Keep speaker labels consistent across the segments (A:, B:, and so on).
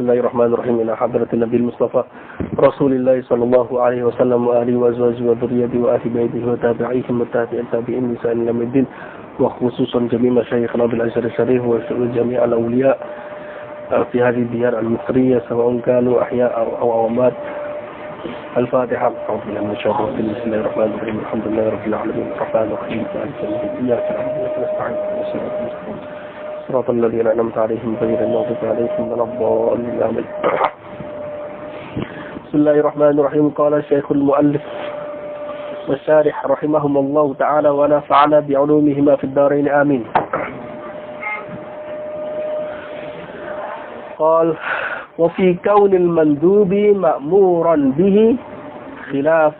A: Bismillahirrahmanirrahim. Ila hadratin Nabi Mustafa Rasulullah sallallahu alaihi wasallam wa alihi wa azwajihi wa dhurriyyatihi wa ahli baitihi wa tabi'ihim wa tabi'in bi ihsan ila yaumil wa khususan jami' masyayikhna bil azhar syarif wa jami' al awliya fi hadhihi diyar al misriyah sawa'un kanu ahya'a aw amwat. الفاتحة. أعوذ بالله من الشيطان الرجيم. بسم الله الرحمن الرحيم. الحمد لله رب العالمين الرحمن الرحيم مالك يوم الدين إياك نعبد وإياك نستعين اهدنا الصراط المستقيم صراط الذين أنعمت عليهم غير المغضوب عليهم ولا الضالين آمين. بسم الله الرحمن الرحيم. قال الشيخ المؤلف والشارح رحمهم الله تعالى ونفعنا بعلومهما في الدارين آمين. قال وفي كون المندوب مأمورا به خلاف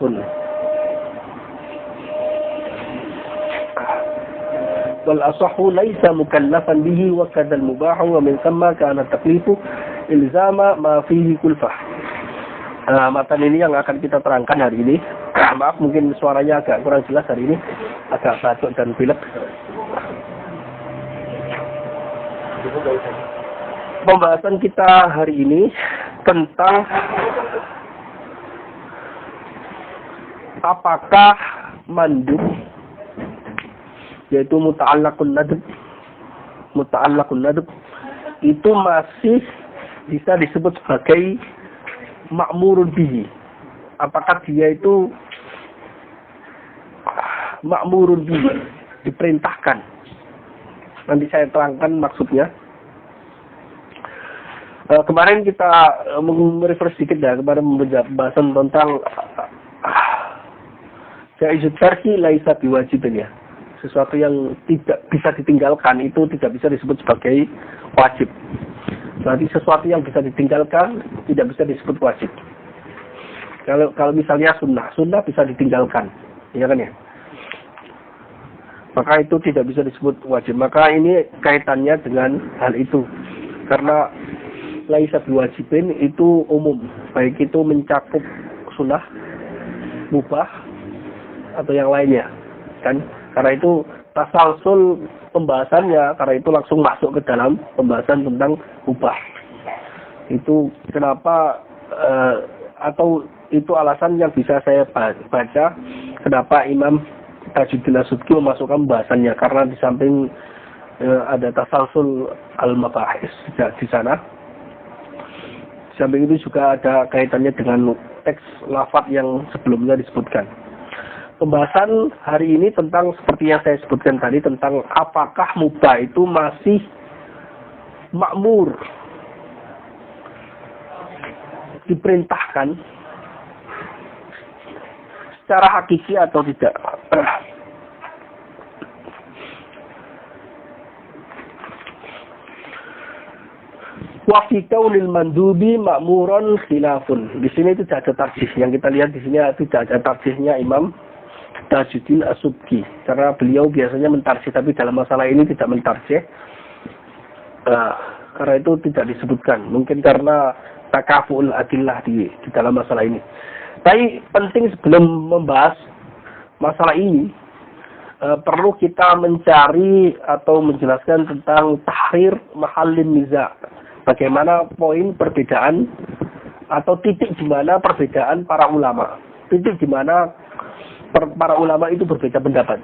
A: والأصح ليس مكلفا به وكذا المباح ومن ثم كان التكليف إلزام ما فيه كلفة. Matan ini yang akan kita terangkan hari ini. Maaf mungkin suaranya agak kurang jelas hari ini, agak batuk dan pilek. Pembahasan kita hari ini tentang apakah mandub, yaitu muta'allaqun nadb itu masih bisa disebut sebagai ma'murun bihi. Apakah dia itu ma'murun bihi, diperintahkan? Nanti saya terangkan maksudnya. Kemarin kita merefer sedikit ya kepada pembahasan tentang jaizut tarki laisa biwajibin ya. Sesuatu yang tidak bisa ditinggalkan itu tidak bisa disebut sebagai wajib. Berarti sesuatu yang bisa ditinggalkan tidak bisa disebut wajib. Kalau misalnya sunnah bisa ditinggalkan, ya kan ya? Maka itu tidak bisa disebut wajib. Maka ini kaitannya dengan hal itu. Karena laisa biwajibin itu umum, baik itu mencakup sunnah, mubah atau yang lainnya, kan? Karena itu tasalsul pembahasannya, karena itu langsung masuk ke dalam pembahasan tentang mubah. Itu kenapa atau itu alasan yang bisa saya baca kenapa Imam Tajuddin As-Subki memasukkan pembahasannya, karena di samping ada tasalsul al-mabahis di sana. Samping itu juga ada kaitannya dengan teks lafaz yang sebelumnya disebutkan. Pembahasan hari ini tentang seperti yang saya sebutkan tadi, tentang apakah mubah itu masih makmur, diperintahkan secara hakiki atau tidak. Wa fi kaunil mandubi ma'muran khilafun. Di sini tidak ada tarjih. Yang kita lihat di sini tidak ada tarjihnya Imam Tajuddin As-Subki. Karena beliau biasanya mentarjih, tapi dalam masalah ini tidak mentarjih. Karena itu tidak disebutkan. Mungkin karena takaful adillah di dalam masalah ini. Tapi penting sebelum membahas masalah ini, perlu kita mencari atau menjelaskan tentang tahrir mahallin niza'. Bagaimana poin perbedaan atau titik di mana perbedaan para ulama. Titik di mana para ulama itu berbeda pendapat.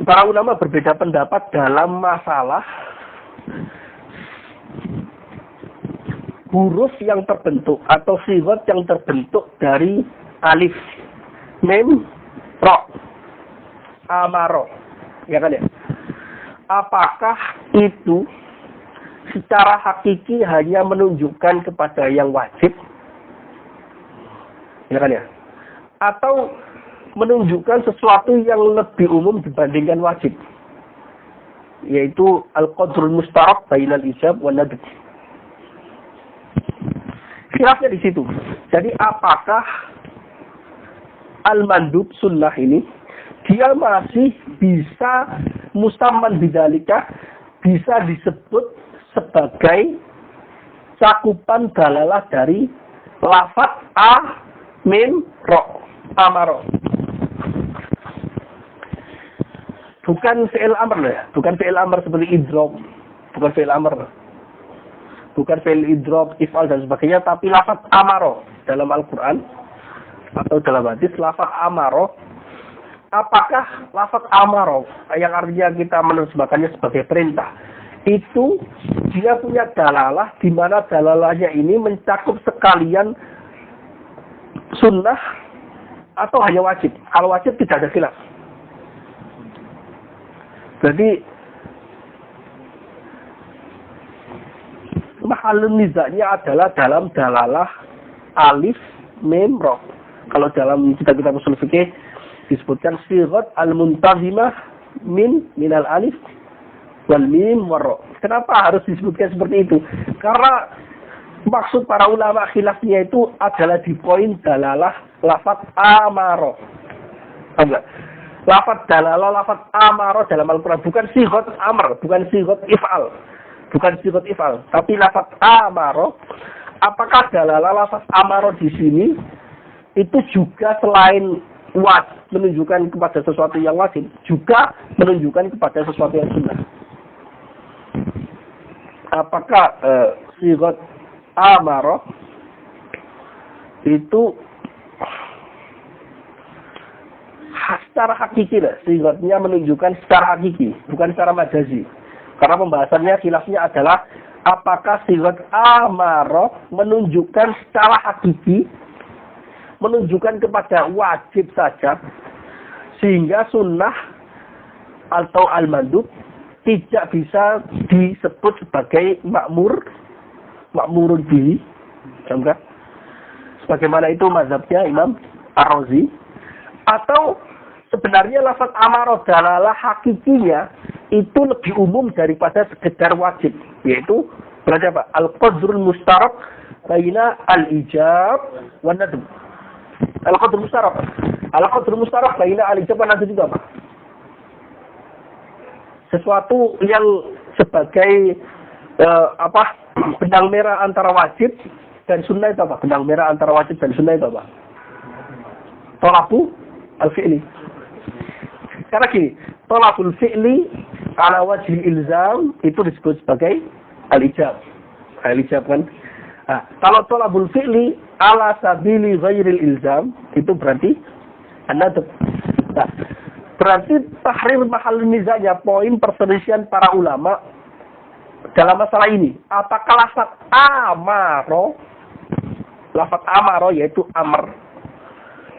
A: Para ulama berbeda pendapat dalam masalah huruf yang terbentuk atau sigot yang terbentuk dari alif, mim, ro, amaro. Ya kan ya? Apakah itu secara hakiki hanya menunjukkan kepada yang wajib, ya kan ya? Atau menunjukkan sesuatu yang lebih umum dibandingkan wajib, yaitu al-qadrul mustarak bainal ijab wa nadb. Khilafnya di situ. Jadi apakah al-mandub sunnah ini dia masih bisa mustaman bidzalika, bisa disebut sebagai cakupan dalalah dari lafaz a, mim, ro, amaro. Bukan fi'il amr ya, bukan fi'il amr seperti idrob, bukan fi'il amr. bukan fi'il idrob, if'al dan sebagainya, tapi lafaz amaro dalam Al-Quran atau dalam hadis lafaz amaro. Apakah lafaz amaro yang artinya kita menerjemahkannya sebagai perintah itu dia punya dalalah, di mana dalalahnya ini mencakup sekalian sunnah atau hanya wajib? Kalau wajib tidak ada khilaf. Jadi mahalun nizaknya adalah dalam dalalah alif mim ra. Kalau dalam kitab-kitab usul fikih disebutkan sighat al-muntazimah minal alif wal mim war ra. Kenapa harus disebutkan seperti itu? Karena maksud para ulama khilafnya itu adalah di poin dalalah lafaz amaro. Enggak. Lafaz dalalah lafaz amaro dalam Al-Quran bukan sighat amr, bukan sighat if'al. Bukan sighat if'al, tapi lafaz amaro. Apakah dalalah lafaz amaro di sini itu juga selain menunjukkan kepada sesuatu yang wajib, juga menunjukkan kepada sesuatu yang sunnah? Apakah sighat amaro itu secara hakiki lah, sighatnya menunjukkan secara hakiki, bukan secara majazi. Karena pembahasannya khilafnya adalah apakah sighat amaro menunjukkan secara hakiki, menunjukkan kepada wajib saja, sehingga sunnah atau al-mandub tidak bisa disebut sebagai makmurun bihi, sebagaimana itu mazhabnya Imam Ar-Razi. Atau sebenarnya lafaz amaro dalalah hakikinya itu lebih umum daripada sekedar wajib, yaitu berarti apa? Al-qadrul mustarak baina al-ijab wa nadb. Al-qadrul mustarak baina al-ijab wa nadb itu apa? Sesuatu yang sebagai benang merah antara wajib dan sunnah itu apa? Benang merah antara wajib dan sunnah itu apa? Tolabu al-fi'li. Karena gini, tolabul fi'li ala wajhil ilzam itu disebut sebagai al-ijab. Al-ijab kan? Nah, kalau tolabul fi'li ala sabili ghairil ilzam itu berarti an-nadb. Nah, berarti tahrir mahal nizanya, poin perselisihan para ulama dalam masalah ini. Apakah lafaz amaro yaitu amr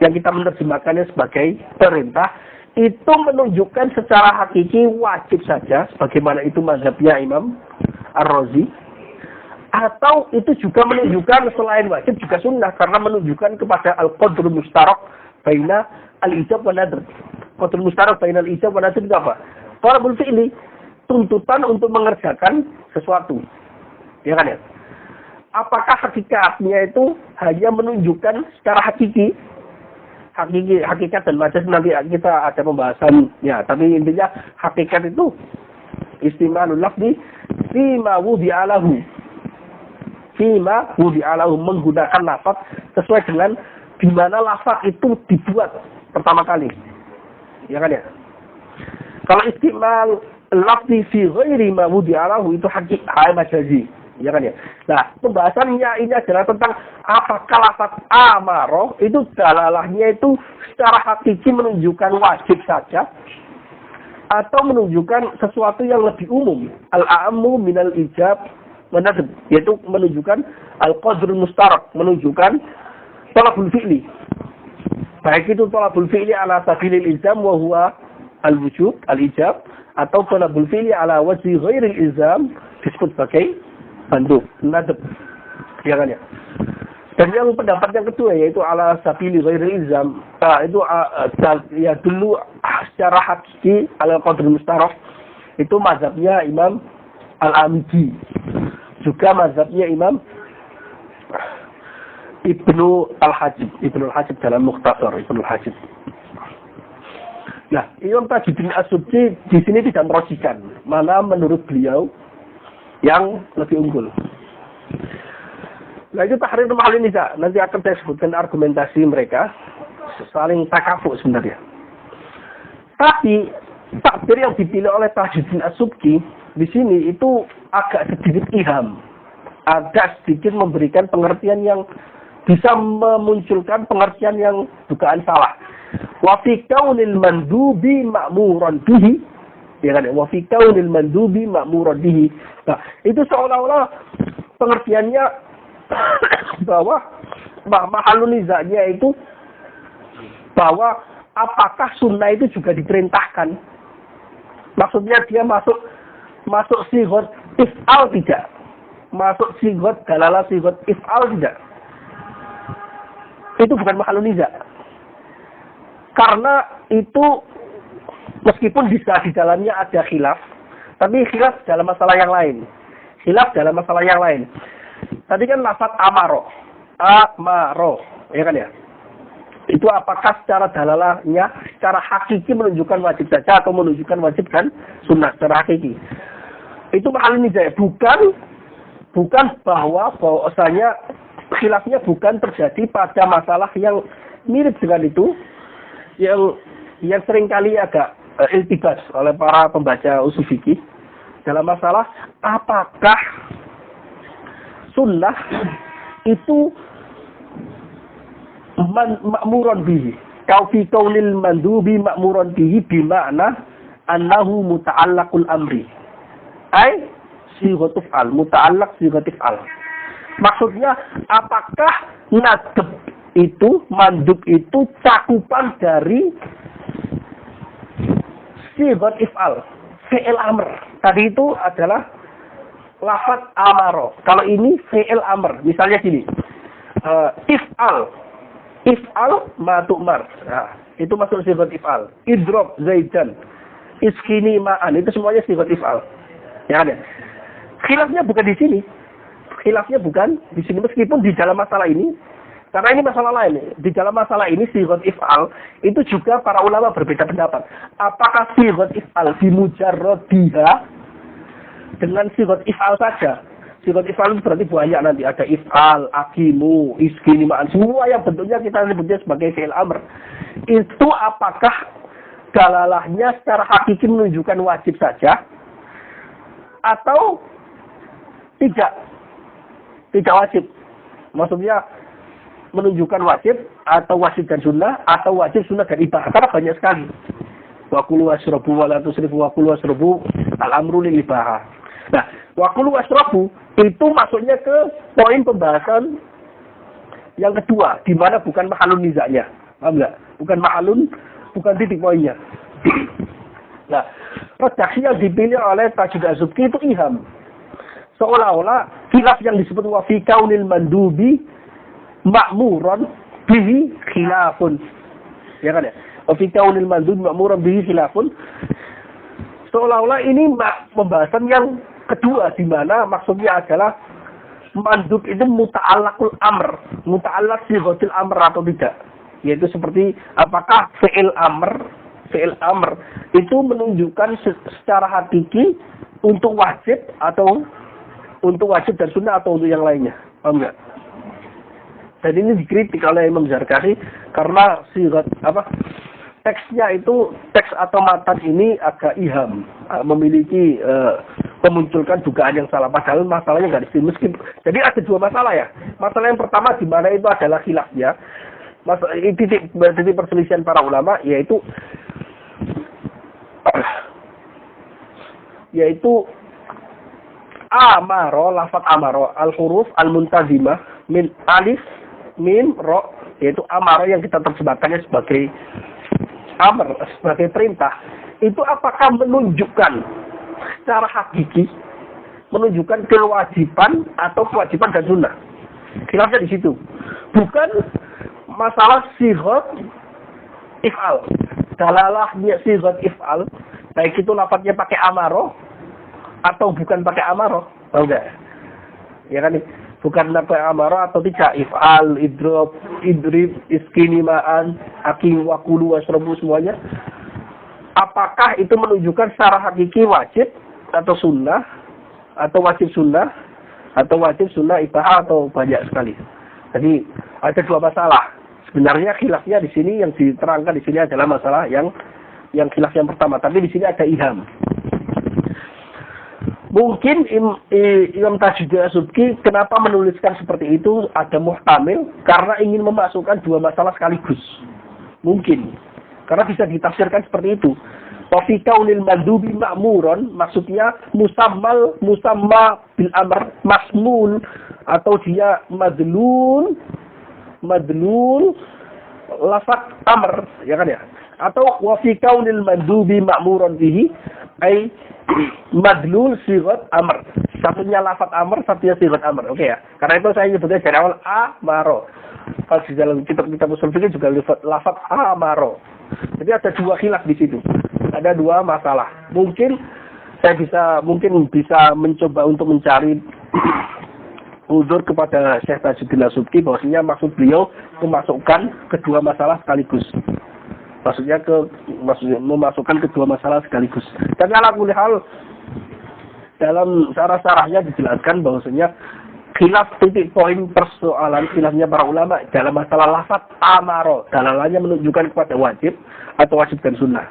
A: yang kita menerjemahkannya sebagai perintah, itu menunjukkan secara hakiki wajib saja, sebagaimana itu mazhabnya Imam Ar-Razi, atau itu juga menunjukkan selain wajib juga sunnah, karena menunjukkan kepada al-qadrul mustarak baina al-ijab wa nadr. Qadrul mustarak baina al-ijab wa nadr itu apa? Talabul fi'li, tuntutan untuk mengerjakan sesuatu. Ya kan ya? Apakah hakikatnya itu hanya menunjukkan secara hakiki? Hakikat dan majaz nanti kita ada pembahasan ya, tapi intinya hakikat itu istimalul lafzi fima wudi'alahu menggunakan lafaz sesuai dengan di mana lafaz itu dibuat pertama kali, ya kan ya. Kalau istimal lafzi fi ghairi ma wudi'alahu itu hakikat majazi, ya kan ya. Nah, pembahasannya ini adalah tentang apakah lafaz amaro itu dalalahnya itu secara hakiki menunjukkan wajib saja atau menunjukkan sesuatu yang lebih umum, al-a'ammu minal ijab wa nadb, yaitu menunjukkan al-qadrul mustarak, menunjukkan talabul fi'li. Baik itu talabul fi'li ala sabilil ilzam wa huwa al-wujub, al-ijab, atau talabul fi'li ala wajhi ghairil ilzam disebut sebagai mandub, nadb, ya kan ya. Dan yang pendapat yang kedua yaitu ala sabili ghairil ilzam, itu ya dulu secara hakiki ala qadrul mustarak, itu mazhabnya Imam Al-Amidi, juga mazhabnya Imam Ibnu Al-Hajib dalam Mukhtasar Ibnu Al-Hajib. Nah, Imam Tajuddin As-Subki di sini tidak merosikan mana menurut beliau yang lebih unggul. Nah, itu tahrir mahal ini, nanti akan saya sebutkan argumentasi mereka saling takafuk sebenarnya. Tapi takbir yang dipilih oleh Tajuddin As-Subki di sini itu agak sedikit iham. agak sedikit memberikan pengertian yang bisa memunculkan pengertian yang dugaan salah. Wa fi kaunil mandubi ma'muran bihi, ya kan? Wa fi kaunil mandubi ma'muran bihi. Nah, itu seolah-olah pengertiannya bahwa mahalun nizanya itu bahwa apakah sunnah itu juga diperintahkan. Maksudnya dia masuk sigot if'al tidak. Masuk sigot dalalah sigot if'al tidak. Itu bukan mahalun niza. Karena itu meskipun bisa di dalamnya ada khilaf, tapi khilaf dalam masalah yang lain. Khilaf dalam masalah yang lain. Tadi kan lafaz amaro, ya kan ya? Itu apakah secara dalalahnya, secara hakiki menunjukkan wajib saja atau menunjukkan wajib dan sunnah secara hakiki? Itu mahalun niza. Bukan bahwasanya khilafnya bukan terjadi pada masalah yang mirip dengan itu, yang seringkali agak iltibas oleh para pembaca usul fikih dalam masalah apakah sunnah itu ma'muran bihi. Kau fi qaulil mandubi ma'muran bihi bima'na annahu muta'allaqul amri. Ai sighatul fa'al, muta'allaq sighatul fa'al. Maksudnya apakah nadab itu, mandub itu cakupan dari sighat if'al, fi'il amr. Tadi itu adalah lafaz amaro. Kalau ini fi'il amr. Misalnya gini. If'al ma tu'mar. Nah, itu masuk sighat if'al. Idrob zaidan. Iskini ma'an. Itu semuanya sighat if'al. Ya kan ya? Khilafnya bukan di sini. Khilafnya bukan di sini, meskipun di dalam masalah ini, karena ini masalah lain. Di dalam masalah ini sighat if'al itu juga para ulama berbeda pendapat. Apakah sighat if'al bimujarradiha dengan sighat if'al saja? Sighat if'al itu berarti banyak nanti, ada if'al, akimu, iskini ma'an, semua yang bentuknya kita sebutnya sebagai fi'il amr. Itu apakah dalalahnya secara hakiki menunjukkan wajib saja atau tidak? Tidak wajib. Maksudnya menunjukkan wajib atau wajib dan sunnah atau wajib sunnah dan ibadah. Karena banyak sekali. Wa kulu wasrabu wa la tusrifu wa kulu wasrabu al-amru lil ibadah. Nah, wa kulu wasrabu itu masuknya ke poin pembahasan yang kedua, di mana bukan mahalun nizanya. Paham enggak? Bukan titik poinnya. Nah, redaksi yang dipilih oleh Tajud Az-Zubki itu iham. Seolah-olah khilaf yang disebut wa fi kaunil mandubi ma'muran bihi khilafun. Ya kan ya? Wa fi kaunil mandubi ma'muran bihi khilafun. Seolah-olah ini pembahasan yang kedua, di mana maksudnya adalah mandub itu muta'allaqul amr, muta'allaq sighatul amr atau tidak. Yaitu seperti apakah fi'il amr itu menunjukkan secara hakiki untuk wajib atau untuk wajib dan sunnah atau untuk yang lainnya. Paham enggak? Dan ini dikritik oleh Imam Zarkashi karena teksnya itu, teks atau matan ini agak iham, memiliki memunculkan dugaan yang salah, padahal masalahnya nggak di sini. Jadi ada dua masalah ya. Masalah yang pertama di mana itu adalah khilafnya. Titik perselisihan para ulama yaitu amaro, lafaz amaro, al-huruf al-muntazimah min alif, mim, ro, yaitu amaro yang kita terjemahkannya sebagai amr, sebagai perintah. Itu apakah menunjukkan secara hakiki, menunjukkan kewajiban atau kewajiban dan sunnah? Khilafnya di situ. Bukan masalah sighat if'al. Dalalahnya sighat if'al, baik itu lafaznya pakai amaro atau bukan pakai amaro, tahu enggak? Ya kan, bukan pakai amaro atau tidak, if'al, idrob, idrib, iskini ma'an, akim, wakulu, wasrobu, semuanya. Apakah itu menunjukkan secara hakiki wajib atau sunnah, atau wajib sunnah, atau wajib sunnah ibahah, atau banyak sekali. Jadi ada dua masalah. Sebenarnya khilafnya di sini yang diterangkan di sini adalah masalah yang khilaf yang pertama, tapi di sini ada iham. Mungkin Imam Tajuddin As-Subki kenapa menuliskan seperti itu ada muhtamil karena ingin memasukkan dua masalah sekaligus. Mungkin. Karena bisa ditafsirkan seperti itu. Wa fi kaunil mandhubi ma'muron, maksudnya musamma bil amr masmul atau dia madlul lafaz amr, ya kan ya? Atau wa fi kaunil mandhubi ma'muron bihi ai madlul sighat amr. Satunya lafaz amr, satunya sighat amr. Oke ya. Karena itu saya nyebutnya dari awal amaro. Kalau di dalam kitab usul fikih juga lafaz amaro. Jadi ada dua khilaf di situ. Ada dua masalah. Mungkin saya bisa mencoba untuk mencari uzur kepada Syekh Tajuddin As-Subki bahwasanya maksud beliau memasukkan kedua masalah sekaligus. Maksudnya memasukkan kedua masalah sekaligus. Tapi ala kulli hal dalam syarah-syarahnya dijelaskan bahwasanya khilaf titik poin persoalan khilafnya para ulama dalam masalah lafaz amaro. Dalalannya menunjukkan kepada wajib atau wajib dan sunnah.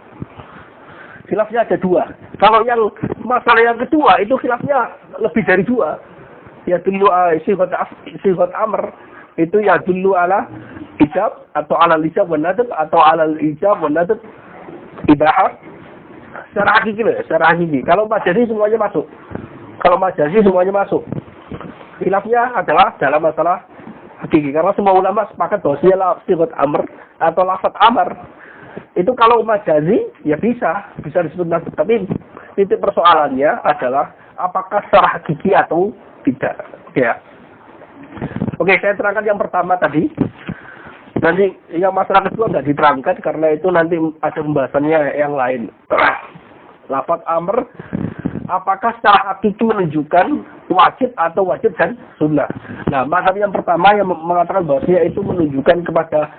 A: Khilafnya ada dua. Kalau yang masalah yang kedua itu khilafnya lebih dari dua. Ya dulu sifat amr itu ya dulu ala ijab atau ala ijab wa nadab atau ala ijab wa nadab ibahah. Secara hakiki. Kalau majazi semuanya masuk. Khilafnya adalah dalam masalah hakiki. Karena semua ulama sepakat bahwa sifat amr atau lafaz amr itu kalau majazi ya bisa disebut nasab. Tapi titik persoalannya adalah apakah secara hakiki atau tidak. Oke, saya terangkan yang pertama tadi. Nanti yang masalah kedua nggak diterangkan karena itu nanti ada pembahasannya yang lain. Lafaz amr apakah secara hakiki menunjukkan wajib atau wajib dan sunnah. Nah, mazhab yang pertama yang mengatakan bahwa dia itu menunjukkan kepada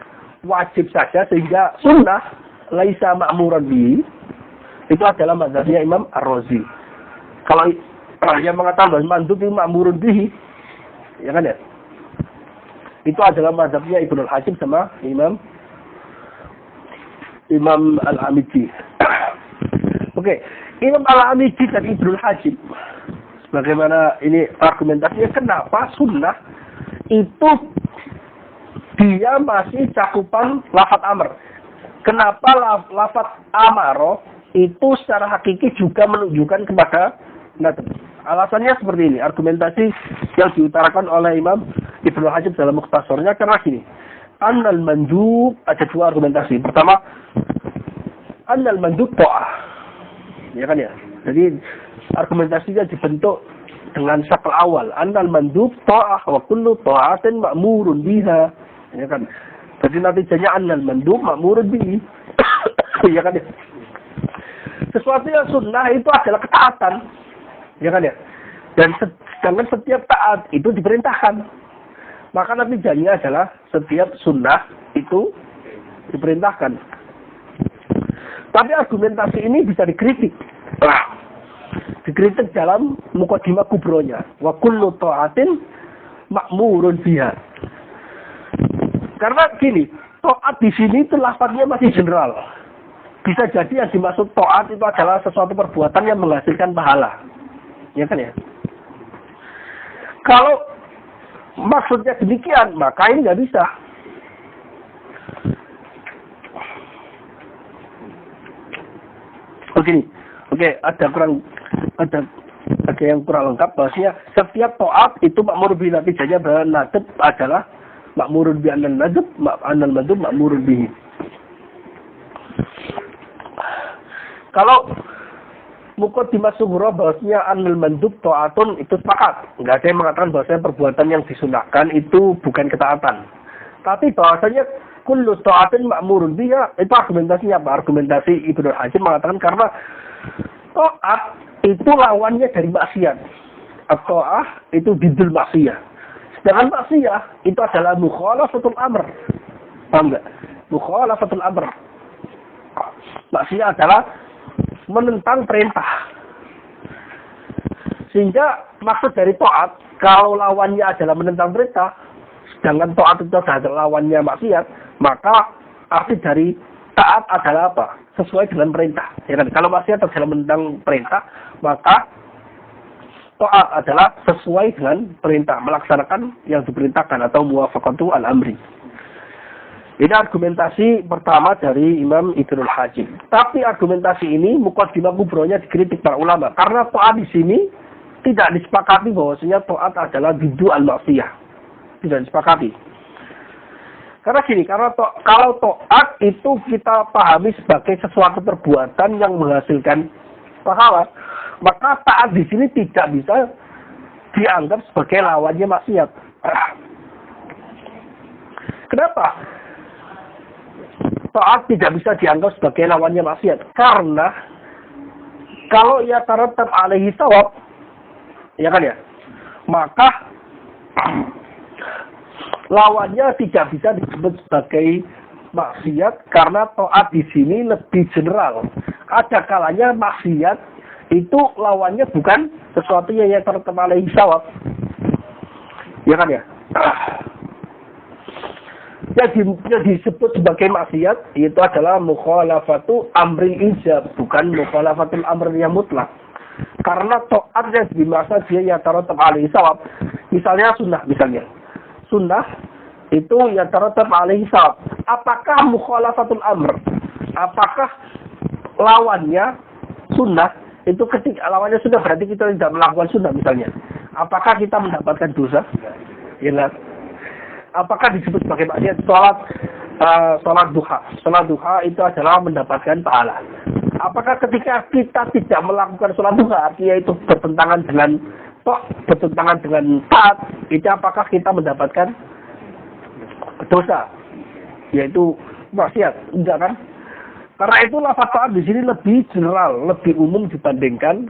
A: wajib saja sehingga sunnah laisa ma'muran bihi itu adalah mazhabnya Imam Ar-Razi. Kalau yang mengatakan bahwa mandub itu ma'murun bihi, ya kan ya? Itu adalah mazhabnya Ibnu Al-Hajib sama Imam Al-Amidi. Oke, Imam Al-Amidi dan Ibnu Al-Hajib bagaimana ini argumentasinya kenapa sunnah itu dia masih cakupan lafaz amr. Kenapa lafaz amaro itu secara hakiki juga menunjukkan kepada nadab. Alasannya seperti ini, argumentasi yang diutarakan oleh Imam Ibnu Hajib dalam Mukhtasarnya karena gini. Annal mandub, ada dua argumentasi. Pertama, annal mandub ta'ah. Ya kan ya? Jadi argumentasinya dibentuk dengan syakal awal. Annal mandub ta'ah wa kullu ta'atin ma'murun biha. Ya kan? Jadi natijanya annal mandub ma'murun bihi. Ya kan ya? Sesuatu yang sunnah itu adalah ketaatan. Ya kan ya? Dan sedangkan setiap taat itu diperintahkan. Maka natijanya adalah setiap sunnah itu diperintahkan. Tapi argumentasi ini bisa dikritik. Dikritik dalam Muqaddimah Kubronya. Wa kullu ta'atin ma'murun biha. Karena gini, taat di sini itu lafaznya masih general. Bisa jadi yang dimaksud taat itu adalah sesuatu perbuatan yang menghasilkan pahala. Ya kan ya? Kalau maksudnya demikian, maka ini nggak bisa. Oke, ada yang kurang lengkap bahwasanya setiap taat itu makmur bi natijanya bahwa nadab adalah makmurun bi annal nadab, annal madub makmurun bihi. Kalau Muqaddimah Sughra bahwasanya annal mandub taatun itu sepakat. Enggak ada yang mengatakan bahwasanya perbuatan yang disunahkan itu bukan ketaatan. Tapi bahwasanya kullu ta'atin ma'murun biha itu argumentasinya apa? Argumentasi Ibnu Hajib mengatakan karena taat itu lawannya dari maksiat. At-ta'ah itu bidul maksiyah. Sedangkan maksiyah itu adalah mukhalafatul amr. Paham enggak? Mukhalafatul amr. Maksiyah adalah menentang perintah. Sehingga maksud dari taat, kalau lawannya adalah menentang perintah, sedangkan taat itu adalah lawannya maksiat, maka arti dari taat adalah apa? Sesuai dengan perintah. Ya kan? Kalau maksiat adalah menentang perintah, maka Ta'at adalah sesuai dengan perintah, melaksanakan yang diperintahkan atau muwafaqatu al-amri. Ini argumentasi pertama dari Imam Ibnul Hajib. Tapi argumentasi ini muqaddimah kubronya dikritik para ulama karena ta'at di sini tidak disepakati bahwasanya ta'at adalah bid'u al-ma'siyah. Tidak disepakati. Karena gini, kalau ta'at itu kita pahami sebagai sesuatu perbuatan yang menghasilkan pahala, maka taat di sini tidak bisa dianggap sebagai lawannya maksiat. Kenapa? Taat tidak bisa dianggap sebagai lawannya maksiat. Karena kalau ia taratab alaihi sawab, ya kan ya, maka lawannya tidak bisa disebut sebagai maksiat karena taat di sini lebih general. Ada kalanya maksiat itu lawannya bukan sesuatu yang taratab alaihi sawab. Ya kan ya? Yang disebut sebagai maksiat itu adalah mukhalafatu amril ijab, bukan mukhalafatul amr yang mutlak. Karena taat yang dimaksud dia ya taratab alaihi sawab. Misalnya sunnah, sunnah itu ya taratab alaihi sawab. Apakah mukhalafatul amr? Apakah lawannya sunnah? Itu ketika lawannya sunnah berarti kita tidak melakukan sunnah misalnya. Apakah kita mendapatkan dosa? Jelas. Apakah disebut sebagai maksiat? Sholat duha. Sholat duha itu adalah mendapatkan pahala. Apakah ketika kita tidak melakukan sholat duha, artinya itu bertentangan dengan taat, itu apakah kita mendapatkan dosa? Yaitu maksiat, enggak kan? Karena itu lafaz taat di sini lebih general, lebih umum dibandingkan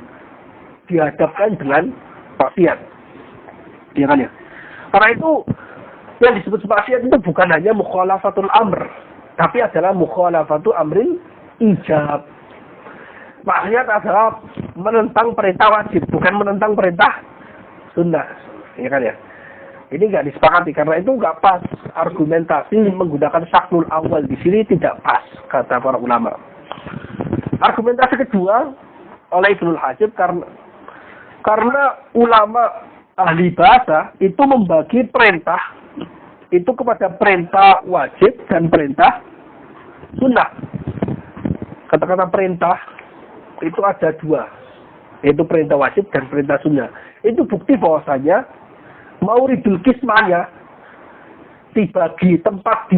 A: dihadapkan dengan maksiat. Iya kan ya? Karena itu yang disebut maksiat itu bukan hanya mukhalafatul amr, tapi adalah mukhalafatu amril ijab. Maksiat adalah menentang perintah wajib, bukan menentang perintah sunnah. Ya kan ya? Ini nggak disepakati karena itu nggak pas. Argumentasi menggunakan syaklul awal di sini tidak pas, kata para ulama. Argumentasi kedua oleh Ibnul Hajib karena ulama ahli bahasa itu membagi perintah itu kepada perintah wajib dan perintah sunnah. Kata-kata perintah itu ada dua, yaitu perintah wajib dan perintah sunnah. Itu bukti bahwasanya mauridul kismanya dibagi, tempat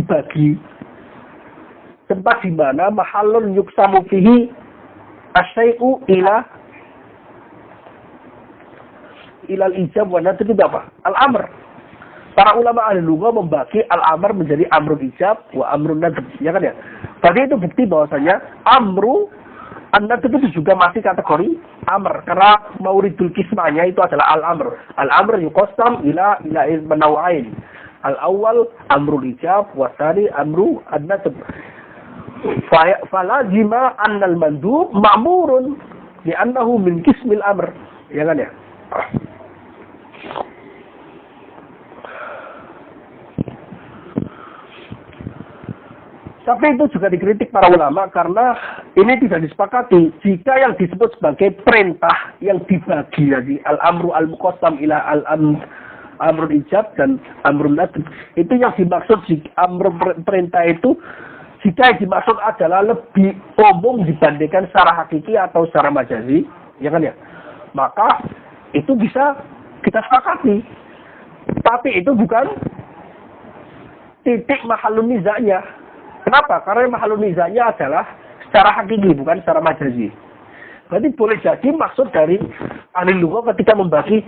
A: di mana mahallun yuksamu fihi asyai'u ilal ijab wa nadb itu apa? Al-amr. Para ulama ahli lugha membagi al-amr menjadi amrun ijab wa amrun nadb, ya kan ya? Berarti itu bukti bahwasanya amru an-nadb itu juga masih kategori amr karena mauridul kismanya itu adalah al-amr. Al-amr yuqassam ila nawain. Al-awwal amrul ijab wa tsani amru an-nadb. Falazima annal mandub ma'murun li'annahu min qismil amr, ya kan ya? Tapi itu juga dikritik para ulama karena ini tidak disepakati. Jika yang disebut sebagai perintah yang dibagi jadi al-amru al-muqassam ila al-amrul ijab dan amrun nadb, itu yang dimaksud amr perintah itu jika yang dimaksud adalah lebih umum dibandingkan secara hakiki atau secara majazi, ya kan ya? Maka itu bisa kita sepakati. Tapi itu bukan titik mahalun nizanya. Kenapa? Karena mahalun nizanya adalah secara hakiki, bukan secara majazi. Berarti boleh jadi maksud dari ahli lugha ketika membagi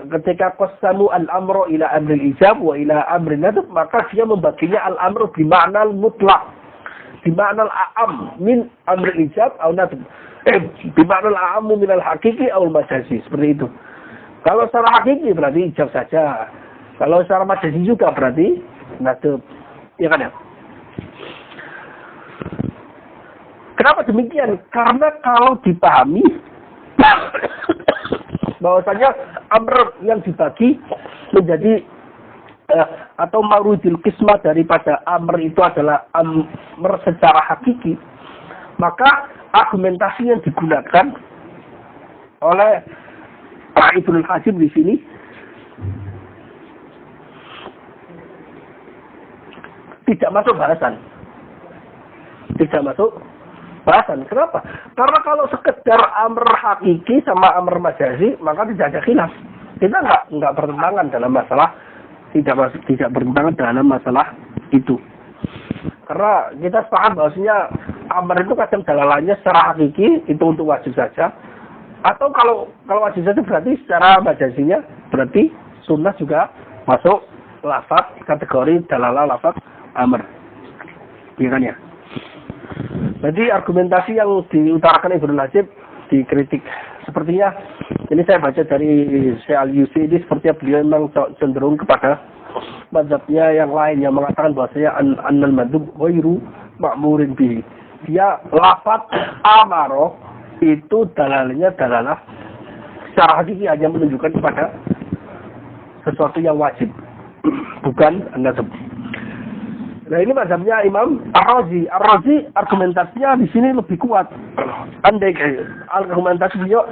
A: ketika qasamu al-amru ila amril ijab wa ila amrin nadb, maka dia membaginya al-amru bi ma'nal mutlaq, bi ma'nal a'am min amril ijab atau nadb. Bi ma'nal a'am min al-haqiqi atau majazi, seperti itu. Kalau secara hakiki berarti ijab saja. Kalau secara majazi juga berarti nadb. Ya kan ya? Kenapa demikian? Karena kalau dipahami bahwasanya amr yang dibagi menjadi atau marudil kismah daripada amr itu adalah amr secara hakiki, maka argumentasi yang digunakan oleh Ibnul Hajib di sini tidak masuk bahasan. Tidak masuk bahasan. Kenapa? Karena kalau sekedar amr hakiki sama amr majazi, maka tidak ada khilaf. Kita nggak bertentangan dalam masalah, tidak bertentangan dalam masalah itu. Karena kita sepakat bahwasanya amr itu kadang dalalannya secara hakiki itu untuk wajib saja. Atau kalau wajib saja berarti secara majazinya berarti sunnah juga masuk lafaz kategori dalalah lafaz amr. Iya kan ya? Jadi argumentasi yang diutarakan Ibnu Najib dikritik. Sepertinya ini saya baca dari Syekh Al-Yusi, ini sepertinya beliau memang cenderung kepada mazhabnya yang lain yang mengatakan bahwasanya annal madhub ghairu ma'murin bihi. Dia lafaz amaro itu dalalnya dalalah secara hakiki hanya menunjukkan kepada sesuatu yang wajib, bukan an-nadb. Nah ini mazhabnya Imam Ar-Razi. Ar-Razi argumentasinya di sini lebih kuat. Andai argumentasi beliau,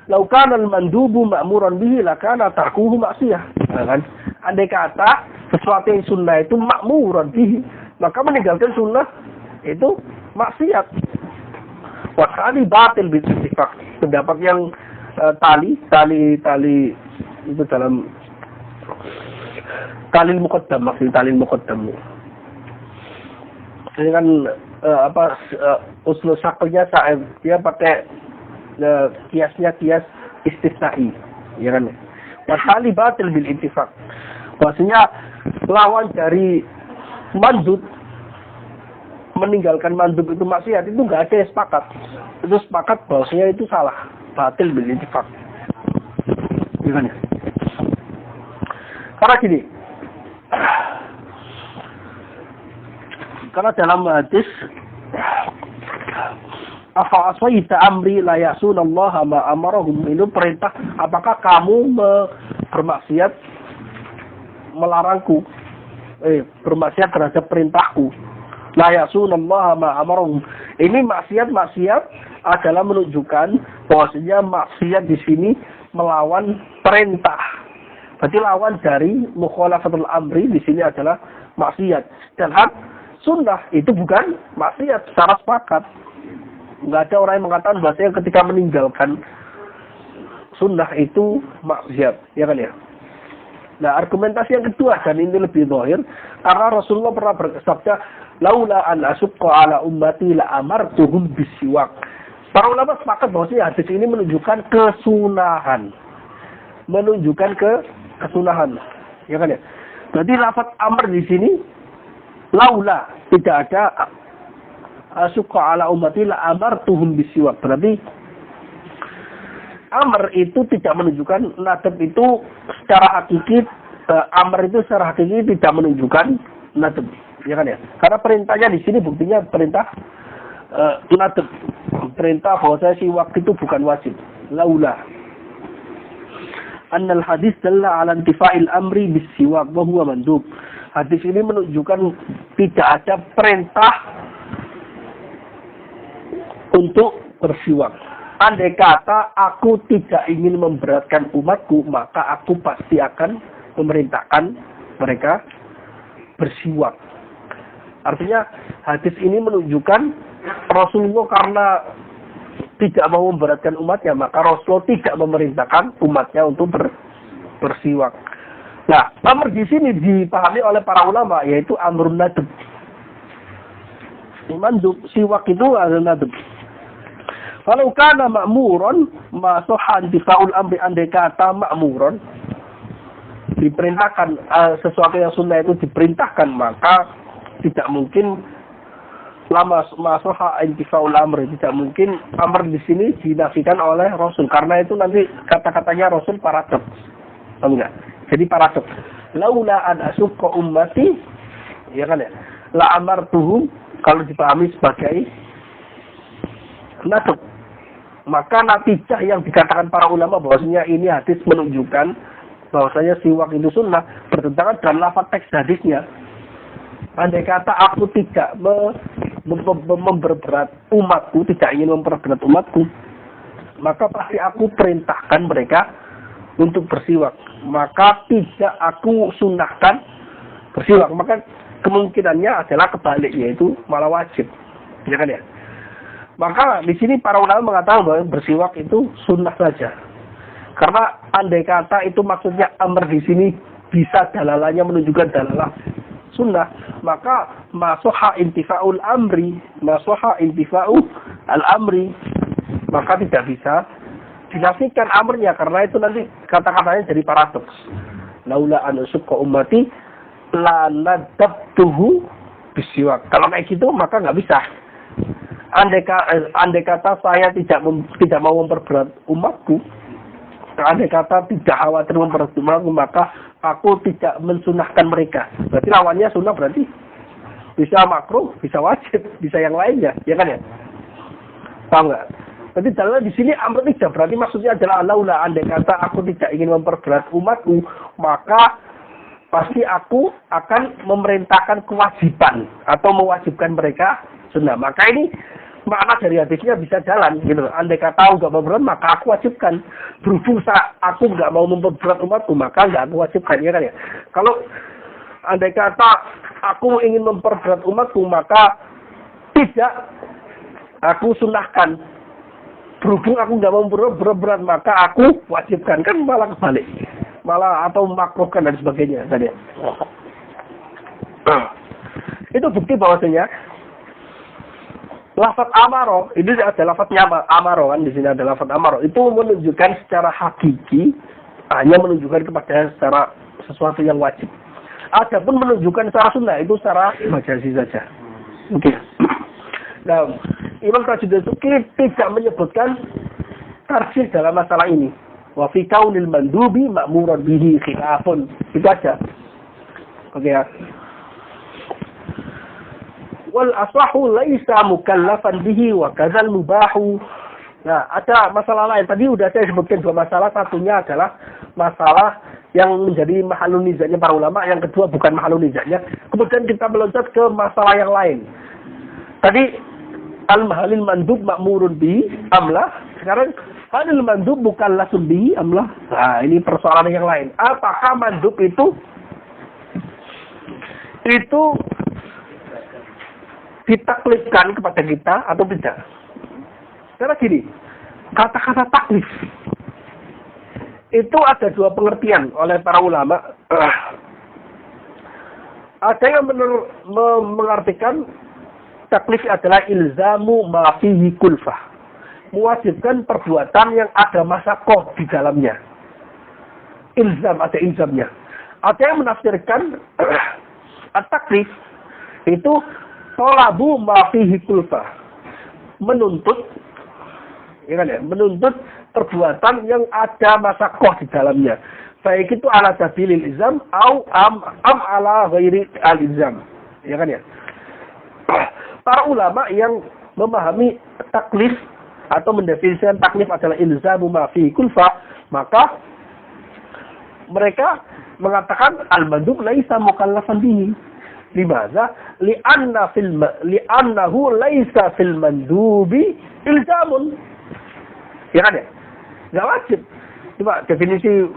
A: "Lau kana al-mandubu ma'muran bihi lakana tarkuhu ma'siyah." Nah, kan? Andai kata sesuatu yang sunnah itu ma'muran bihi, maka meninggalkan sunnah itu maksiat. Wa kali batil bil ittifaq. Pendapat yang tali itu dalam talil muqaddam, maksud talil muqaddam. Ini kan usul syaklnya dia pakai kiasnya kias istisnai, ya kan? Wasali batil bil ittifaq. Maksudnya lawan dari mandub, meninggalkan mandub itu maksiat, itu nggak ada yang sepakat. Itu sepakat bahwasanya itu salah, batil bil ittifaq. Ya kan? Karena gini. Karena dalam hadis afa aswaita amri la ya'sunallaha ma amarahum, itu perintah, apakah kamu bermaksiat melarangku, bermaksiat terhadap perintahku, la ya'sunallaha ma amarahum. Ini maksiat adalah menunjukkan bahwasanya maksiat di sini melawan perintah. Berarti lawan dari mukhalafatul amri di sini adalah maksiat. Dan sunnah itu bukan maksiat secara sepakat. Nggak ada orang yang mengatakan bahwasanya ketika meninggalkan sunnah itu maksiat, ya kan ya? Nah, argumentasi yang kedua, dan ini lebih zahir, karena Rasulullah pernah bersabda, "Laula an asyqa ala ummati la amartuhum bisiwak." Para ulama sepakat bahwasanya hadis ini menunjukkan kesunahan. Ya kan ya? Berarti lafaz amr di sini laula, tidak ada asyqa ala ummati la amartuhum bisiwak. Berarti amr itu tidak menunjukkan nadab itu secara hakiki, amr itu secara hakiki tidak menunjukkan nadab, ya kan ya? Karena perintahnya di sini buktinya perintah nadab, perintah bahwa siwak itu bukan wajib. Laula annal hadis dalla ala intifa'il amri bisiwak wa huwa mandub. Hadis ini menunjukkan tidak ada perintah untuk bersiwak. Andai kata aku tidak ingin memberatkan umatku, maka aku pasti akan memerintahkan mereka bersiwak. Artinya hadis ini menunjukkan Rasulullah karena tidak mau memberatkan umatnya, maka Rasulullah tidak memerintahkan umatnya untuk bersiwak. Nah, amr di sini dipahami oleh para ulama yaitu amrun nadab. Mandub, siwak itu adalah nadab. Kalau kana ma'muron, ma sahha intifa'ul amri, andai kata ma'muron diperintahkan, sesuatu yang sunnah itu diperintahkan, maka tidak mungkin lama masaha intifa'ul amr, tidak mungkin amr di sini dinafikan oleh Rasul, karena itu nanti kata-katanya Rasul paradoks. Enggak. Jadi paradoks. Laula an asyqa ummati, ya kan ya? La amartuhum, kalau dipahami sebagai nadab. Maka natijah yang dikatakan para ulama bahwasanya ini hadis menunjukkan bahwasanya siwak itu sunnah bertentangan dengan lafaz teks hadisnya. Andai kata aku tidak memperberat umatku, tidak ingin memperberat umatku, maka pasti aku perintahkan mereka untuk bersiwak, maka tidak aku sunahkan bersiwak. Maka kemungkinannya adalah kebalik, yaitu malah wajib. Ya kan ya? Maka di sini para ulama mengatakan bahwa bersiwak itu sunnah saja. Karena andai kata itu maksudnya amr di sini bisa dalalahnya menunjukkan dalalah sunnah, maka masoha intifa'ul amri, masoha intifa'u al-amri, maka tidak bisa dinafikan amrnya, karena itu nanti kata-katanya jadi paradoks. Laula an usukka ummati la nadabtuhu bisiwak. Kalau kayak gitu maka nggak bisa. Andai kata saya tidak mau memperberat umatku, andai kata tidak khawatir memperberat umatku, maka aku tidak mensunahkan mereka. Berarti lawannya sunnah, berarti bisa makruh, bisa wajib, bisa yang lainnya, ya kan ya? Paham nggak? Berarti dalam di sini amr tidak berarti maksudnya adalah laula, andai kata aku tidak ingin memperberat umatku, maka pasti aku akan memerintahkan kewajiban atau mewajibkan mereka sunnah. Maka ini makna dari hadisnya bisa jalan gitu. Andai kata aku nggak memperberat, maka aku wajibkan. Berhubung aku nggak mau memperberat umatku, maka nggak aku wajibkan, ya kan ya. Kalau andai kata aku ingin memperberat umatku, maka tidak aku sunahkan. Berhubung aku nggak mau memperberat, maka aku wajibkan. Kan malah kebalik, malah atau makruhkan dan sebagainya tadi. Itu bukti bahwasanya lafaz amaro, ini ada lafaznya amaro kan, di sini ada lafaz amaro. Itu menunjukkan secara hakiki, hanya menunjukkan kepada secara sesuatu yang wajib. Adapun menunjukkan secara sunnah, itu secara majazi saja. Oke. Nah, Imam Tajuddin Subki tidak menyebutkan tarjih dalam masalah ini. Wa fi kaunil mandubi ma'muran bihi khilafun. Itu aja. Oke ya. Wal asahu laisa mukallafan bihi wa kadzal mubahu. Nah, ada masalah lain. Tadi udah saya sebutkan dua masalah. Satunya adalah masalah yang menjadi mahalun nizaknya para ulama. Yang kedua bukan mahalun nizaknya. Kemudian kita meloncat ke masalah yang lain. Tadi al-mahalil mandub ma'murun bihi amlah. Sekarang halil mandub bukan langsung bihi amlah. Nah, ini persoalan yang lain. Apakah mandub itu ditaklifkan kepada kita atau tidak? Karena gini, kata-kata taklif itu ada dua pengertian oleh para ulama. Ada yang mengartikan taklif adalah ilzamu ma fihi kulfah, mewajibkan perbuatan yang ada masakoh di dalamnya. Ilzam, ada ilzamnya. Ada yang menafsirkan at-taklif itu tolabu ma fihi kulfah, menuntut, ya kan ya, menuntut perbuatan yang ada masakoh di dalamnya. Baik itu ala sabilil ilzam au am ala ghairi al-ilzam. Ya kan ya? Para ulama yang memahami taklif atau mendefinisikan taklif adalah ilzamu ma fi kulfa, maka mereka mengatakan al-mandub laisa mukallafan bihi. Limaza? Li'annahu laisa fil mandubi ilzamun. Ya kan ya? Enggak wajib. Coba definisi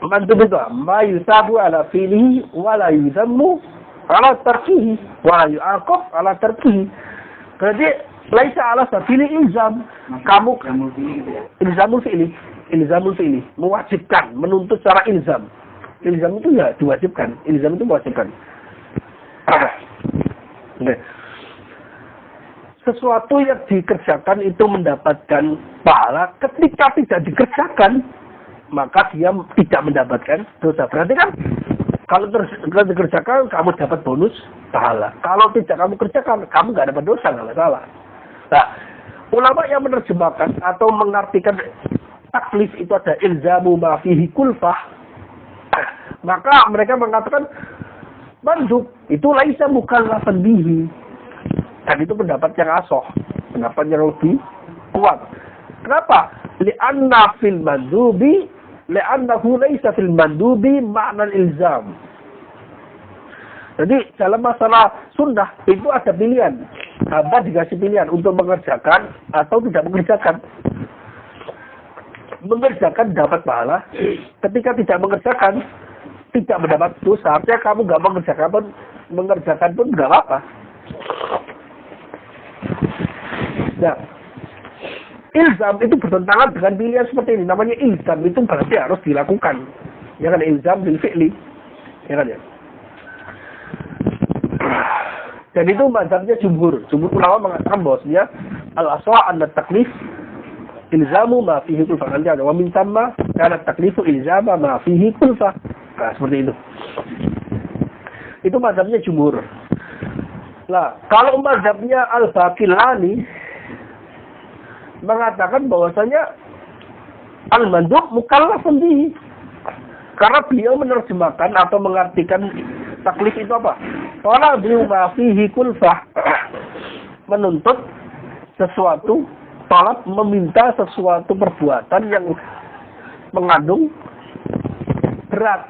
A: mandub itu ma yusabu ala fi'lihi wa la yuzammu ala tarkihi wa yu'aqab ala tarkihi. Berarti laisa ala sabili ilzam. Kamu ilzamul fi'li, mewajibkan, menuntut secara ilzam. Ilzam itu ya diwajibkan, ilzam itu mewajibkan. Sesuatu yang dikerjakan itu mendapatkan pahala, ketika tidak dikerjakan maka dia tidak mendapatkan dosa. Berarti kan kalau dikerjakan, kamu dapat bonus pahala. Kalau tidak kamu kerjakan, kamu nggak dapat dosa, nggak masalah. Nah, ulama yang menerjemahkan atau mengartikan taklif itu ada ilzamu ma fihi kulfah, maka mereka mengatakan mandub itu laisa mukallafan bihi. Dan itu pendapat yang asoh, pendapat yang lebih kuat. Kenapa? Li'anna fil mandubi li'annahu laisa fil mandubi ma'na ilzam. Jadi dalam masalah sunnah itu ada pilihan. Hamba dikasih pilihan untuk mengerjakan atau tidak mengerjakan. mengerjakan dapat pahala, ketika tidak mengerjakan tidak mendapat dosa. Artinya kamu nggak mengerjakan pun nggak apa-apa. Nah, ilzam itu bertentangan dengan pilihan seperti ini. Namanya ilzam itu berarti harus dilakukan. Ya kan, ilzam bil fi'li. Ya kan ya. Dan itu mazhabnya jumhur. Jumhur ulama mengatakan bahwasanya al-aswa' anna taklif ilzamu ma fihi kulfah. Nanti ada wa min thamma kana taklifu ilzama ma fihi kulfah. Nah, seperti itu. Itu mazhabnya jumhur. Nah, kalau mazhabnya al-Baqillani mengatakan bahwasanya al-mandub mukallafun bihi. Karena beliau menerjemahkan atau mengartikan taklif itu apa? Talabu ma fihi kulfah. Menuntut sesuatu, talab meminta sesuatu perbuatan yang mengandung berat.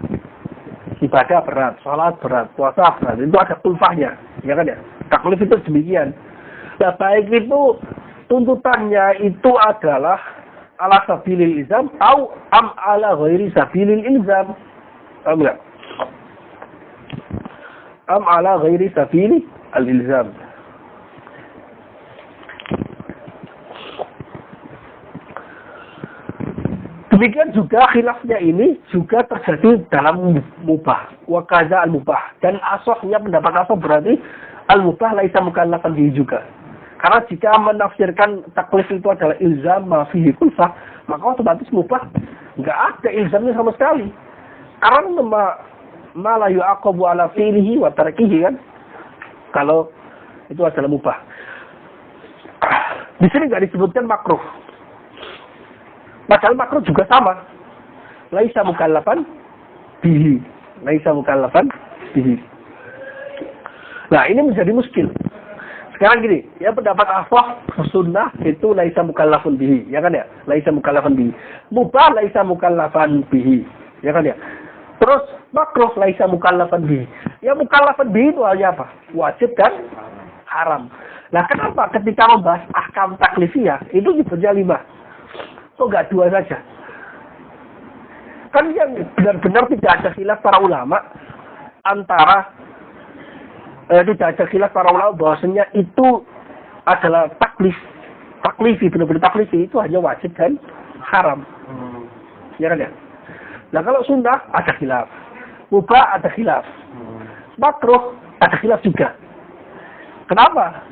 A: Ibadah berat, sholat berat, puasa berat. Itu ada kulfahnya. Ya kan ya? Taklif itu demikian. Nah, baik itu tuntutannya itu adalah ala sabilil ilzam atau am ala ghairi sabilil ilzam. Paham enggak? Am ala ghairi sabilil ilzam. Demikian juga khilafnya ini juga terjadi dalam mubah. Wa kaza al-mubah. Dan asohnya pendapat asoh berarti al-mubah laisa mukallafan bihi juga. Karena jika menafsirkan taklif itu adalah ilzam ma fihi kulfah, maka otomatis mubah nggak ada ilzamnya sama sekali. Karena ma la yu'aqabu ala fi'lihi wa tarkihi kan. Kalau itu adalah mubah. Di sini nggak disebutkan makruh. Padahal makruh juga sama. Laisa mukallafan bihi. Laisa mukallafan bihi. Nah, ini menjadi muskil. Sekarang gini, ya pendapat ahwah sunnah itu laisa mukallafun bihi. Ya kan ya? Laisa mukallafan bihi. Mubah laisa mukallafan bihi. Ya kan ya? Terus makruh laisa mukallafan bihi. Ya mukallafan bihi itu hanya apa? Wajib dan haram. Nah, kenapa ketika membahas ahkam taklifiyah itu nyebutnya 5? Kok nggak 2 saja? Kan yang benar-benar tidak ada khilaf para ulama antara tidak ada khilaf para ulama bahwasanya itu adalah taklifi, benar-benar taklifi itu hanya wajib dan haram. Ya kan ya? Nah, kalau sunnah ada khilaf, mubah ada khilaf, makruh ada khilaf juga. Kenapa?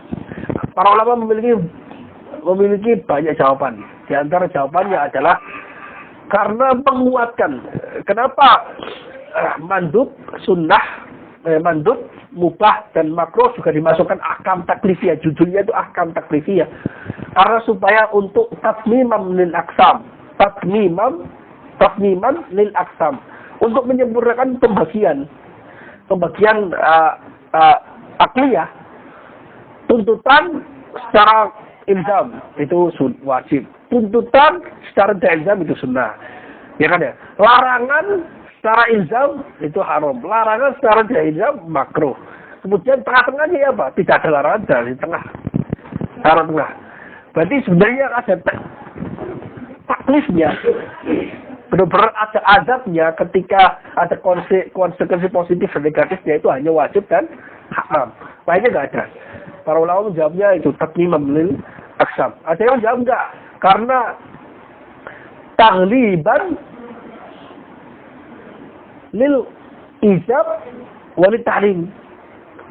A: Para ulama memiliki banyak jawaban. Di antara jawabannya adalah karena menguatkan. Kenapa mandub, sunnah, mandub, mubah, dan makruh juga dimasukkan ahkam taklifiyah. Judulnya itu ahkam taklifiyah. Karena supaya untuk tatmimam lil aksam. Tatmiman lil aksam. Untuk menyempurnakan pembagian akliyah. Tuntutan secara ilzam itu wajib. Tuntutan secara ilzam itu sunnah. Ya kan ya? Larangan secara ilzam itu haram. Larangan secara ilzam makruh. Kemudian tengah-tengahnya ya apa? Tidak ada larangan dari tengah. Tengah. Berarti sebenarnya ada taklifnya. Benar-benar ada azabnya ketika ada konsekuensi positif dan negatifnya itu hanya wajib dan haram. Lainnya nggak ada. Para ulama menjawabnya itu tatmimam lil aksam. Ada yang jawab enggak. Karena tagliban lil ijab wali tahrim.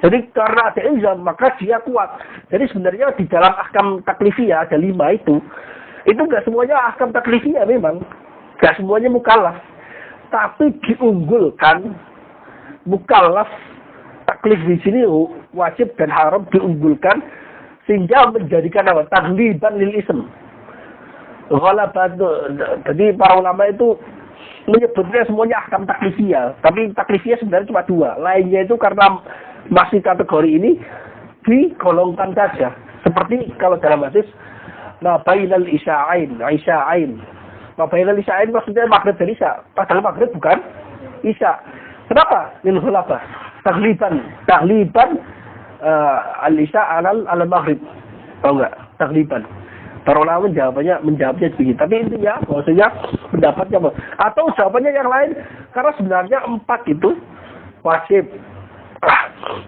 A: Jadi karena ada ilzam maka dia kuat. Jadi sebenarnya di dalam ahkam taklifiyah ada 5 itu enggak semuanya ahkam taklifiyah memang. Enggak semuanya mukallaf. Tapi diunggulkan mukallaf taklif di sini wajib dan haram diunggulkan sehingga menjadikan apa? Tagliban lil ism. Jadi para ulama itu menyebutnya semuanya ahkam taklifiyah. Tapi taklifiyah sebenarnya cuma 2. Lainnya itu karena masih kategori ini digolongkan saja. Seperti kalau dalam hadis mabainal isya'ain. Mabainal isya'ain maksudnya maghrib dan isya. Padahal maghrib bukan isya. Kenapa? Lil khulafah. Tagliban al-isya' al-maghrib. Tahu enggak? Tagliban. Para ulama menjawabnya begitu. Tapi intinya bahwasanya pendapatnya apa? Atau jawabannya yang lain, karena sebenarnya 4 itu wajib.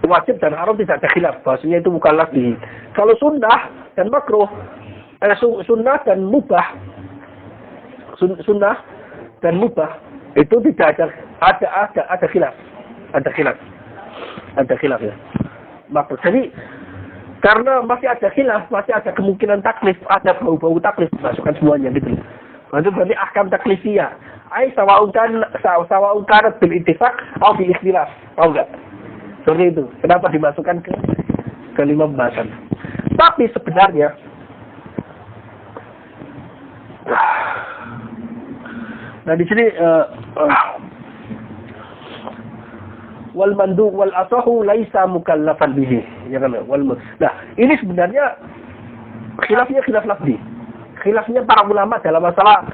A: Wajib dan haram tidak ada khilaf. Bahwasanya itu mukallaf bihi. Kalau sunnah dan makruh, sunnah dan mubah, sunnah dan mubah itu tidak ada khilaf. Ada khilaf ya. Makruh. Jadi karena masih ada khilaf, masih ada kemungkinan taklif, ada bau-bau taklif, masukkan semuanya gitu. Itu berarti ahkam taklifiyah. Ai sawa'un kanat bil ittifaq atau bi ikhtilaf. Tahu enggak? Seperti itu. Kenapa dimasukkan ke 5 pembahasan? Tapi sebenarnya nah di sini wal mandu wal asahu laisa mukallafan bihi, ya kan? Nah, ini sebenarnya khilafnya khilaf lafzi. Khilafnya para ulama dalam masalah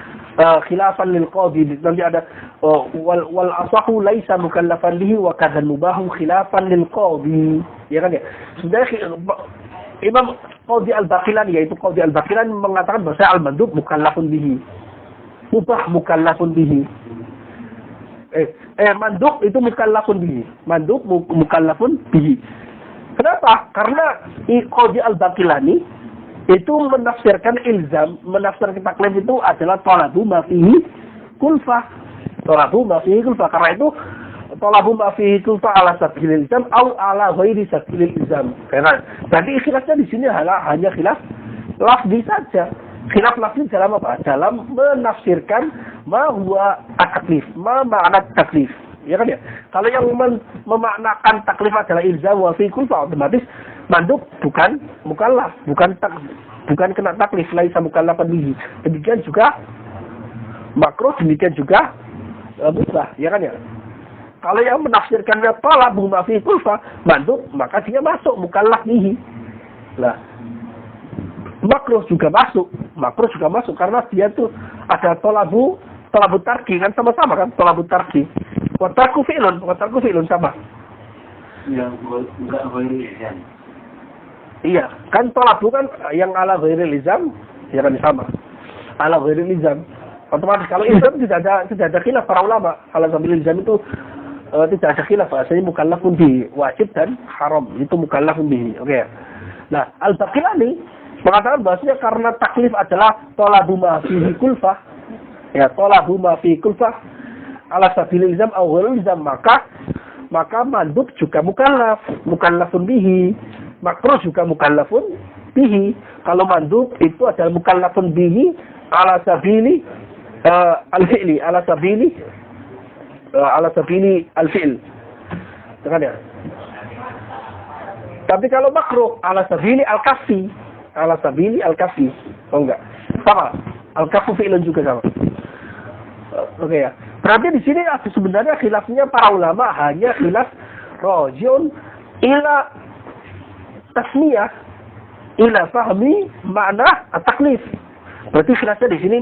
A: khilafan lil qadi. Nanti ada wal asahu laisa mukallafan bihi wa kadzal mubahu khilafan lil qadi, ya kan ya? Sebenarnya Imam Qadhi Al-Baqilani, yaitu Qadhi Al-Baqilani mengatakan bahwa al-mandub mukallafun bihi. Mubah mukallafun bihi. Mandub itu mukallafun bihi. Mandub mukallafun bihi. Kenapa? Karena Qadhi Al-Baqilani itu menafsirkan ilzam, menafsirkan taklif itu adalah talabu ma fihi kulfah. Talabu ma fihi kulfah. Karena itu talabu ma fihi kulfah ala sabilil ilzam atau ala ghairi sabilil ilzam. Karena berarti khilafnya di sini hanya khilaf lafzi saja. Khilaf lafzi dalam apa? Dalam menafsirkan ma huwa at-taklif, ma makna taklif. Ya kan ya? Kalau yang memaknakan taklif adalah ilzam wa fi kulfah, otomatis mandub bukan mukallaf, bukan kena taklif, laisa mukallafan bihi. Demikian juga makruh, demikian juga mubah, ya kan ya? Kalau yang menafsirkannya talabu ma fi kulfah, mandub, maka dia masuk mukallaf bihi. Lah, makruh juga masuk karena dia tuh ada talabu tarki, kan sama-sama kan, talabu tarki. Wa tarku fi'lun sama.
B: Ya, enggak ghairi ilzam.
A: Iya, kan talabu kan yang ala ghairi ilzam, ya kan sama. Ala ghairi ilzam. Otomatis kalau ilzam tidak ada khilaf para ulama. Ala ghairi ilzam itu tidak ada khilaf, aslinya mukallafun bihi, wajib dan haram, itu mukallafun bihi. Oke. Nah, Al-Baqilani mengatakan bahwasanya karena taklif adalah talabu ma fihi kulfah, ya talabu ma fihi kulfah ala sabilil ilzam aw ghairil ilzam, maka mandub juga mukallafun bihi, makruh juga mukallafun bihi. Kalau mandub itu adalah mukallafun bihi ala sabili al-fi'li, ala sabili al-fi'l. Dengar ya? Tapi kalau makruh ala sabili al-kafi, oh enggak, sama, al-kafu fi'lun juga sama. Oke ya. Berarti di sini sebenarnya khilafnya para ulama hanya khilaf rajiun ila tasmiyah, ila fahmi makna at-taklif. Berarti khilafnya di sini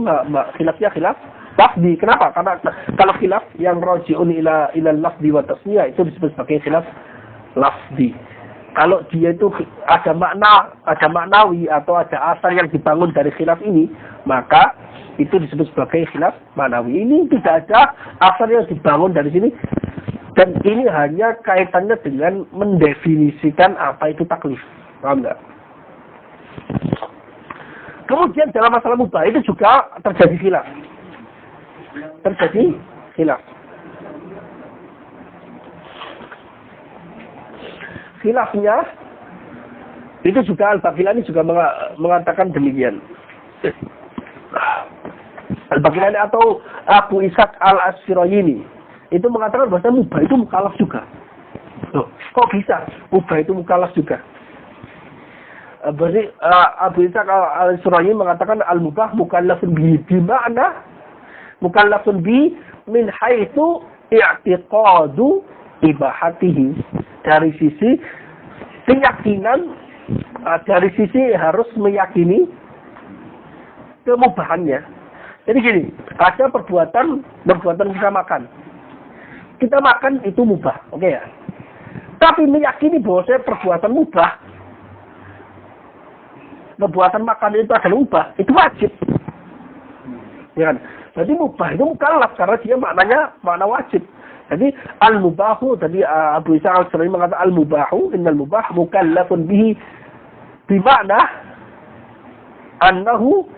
A: khilafnya khilaf lafzi. Kenapa? Karena kalau khilaf yang rajiun ila lafzi wa tasmiyah itu disebut sebagai khilaf lafzi. Kalau dia itu ada maknawi atau ada asal yang dibangun dari khilaf ini, maka itu disebut sebagai khilaf maknawi. Ini tidak ada asal yang dibangun dari sini, dan ini hanya kaitannya dengan mendefinisikan apa itu taklif. Paham nggak? Kemudian dalam masalah mubah itu juga terjadi khilaf. Khilafnya itu juga Al-Baqilani juga mengatakan demikian. Al-Baqilani atau Abu Ishaq Al-Asyrayini itu mengatakan bahwa mubah itu mukallaf juga. Loh, kok bisa mubah itu mukallaf juga? Berarti Abu Ishaq Al-Asyrayini mengatakan al-mubah mukallafun bi makna mukallafun bi min haitsu i'tiqadu ibahatihi, dari sisi keyakinan, dari sisi harus meyakini kemubahannya. Jadi gini, ada perbuatan kita makan. Kita makan itu mubah, oke ya. Tapi meyakini bahwa saya perbuatan mubah perbuatan makan itu adalah mubah, itu wajib. Ya kan? Jadi mubah itu mukallaf karena dia makna wajib. Jadi al-mubahu tadi Abu Isa al-Sirani mengatakan al-mubahu innal mubah mukallafun bihi bimana annahu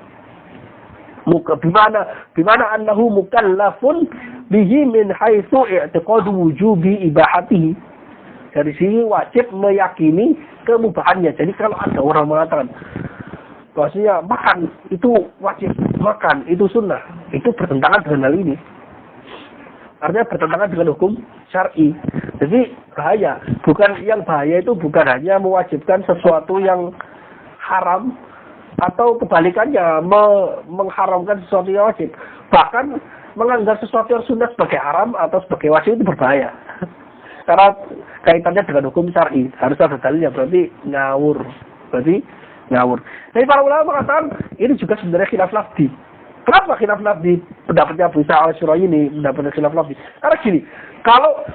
A: bimana annahu mukallafun bihi min haitsu i'tiqadu wujubi ibahatihi. Dari sini wajib meyakini kemubahannya. Jadi kalau ada orang mengatakan bahwasanya makan itu wajib, makan itu sunnah, itu bertentangan dengan hal ini. Artinya bertentangan dengan hukum syar'i. Jadi bahaya. Yang bahaya itu bukan hanya mewajibkan sesuatu yang haram atau kebalikannya mengharamkan sesuatu yang wajib. Bahkan menganggap sesuatu yang sunnah sebagai haram atau sebagai wajib itu berbahaya. Karena kaitannya dengan hukum syar'i. Harus ada dalilnya, berarti ngawur. Tapi para ulama mengatakan ini juga sebenarnya khilaf lafzi. Kenapa khilaf lafzi? Pendapatnya Abu Isa al-Sirani ini pendapatnya khilaf lafzi. Karena gini, kalau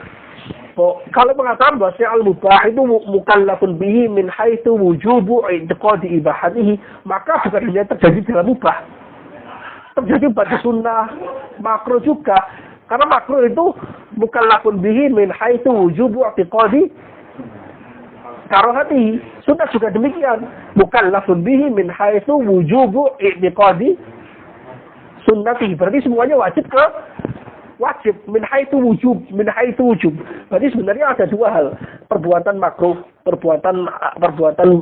A: mengatakan bahwa al-mubah itu mukallafun bihi min haitsu wujubu i'tiqadi ibahatihi, maka bukan hanya terjadi dalam mubah. Terjadi pada sunnah, makruh juga. Karena makruh itu mukallafun bihi min haitsu wujubu i'tiqadi karahatihi. Sunnah juga demikian. Mukallafun bihi min haitsu wujubu i'tiqadi sunnati. Berarti semuanya wajib min haitsu wujub. Berarti sebenarnya ada dua hal, perbuatan makruh, perbuatan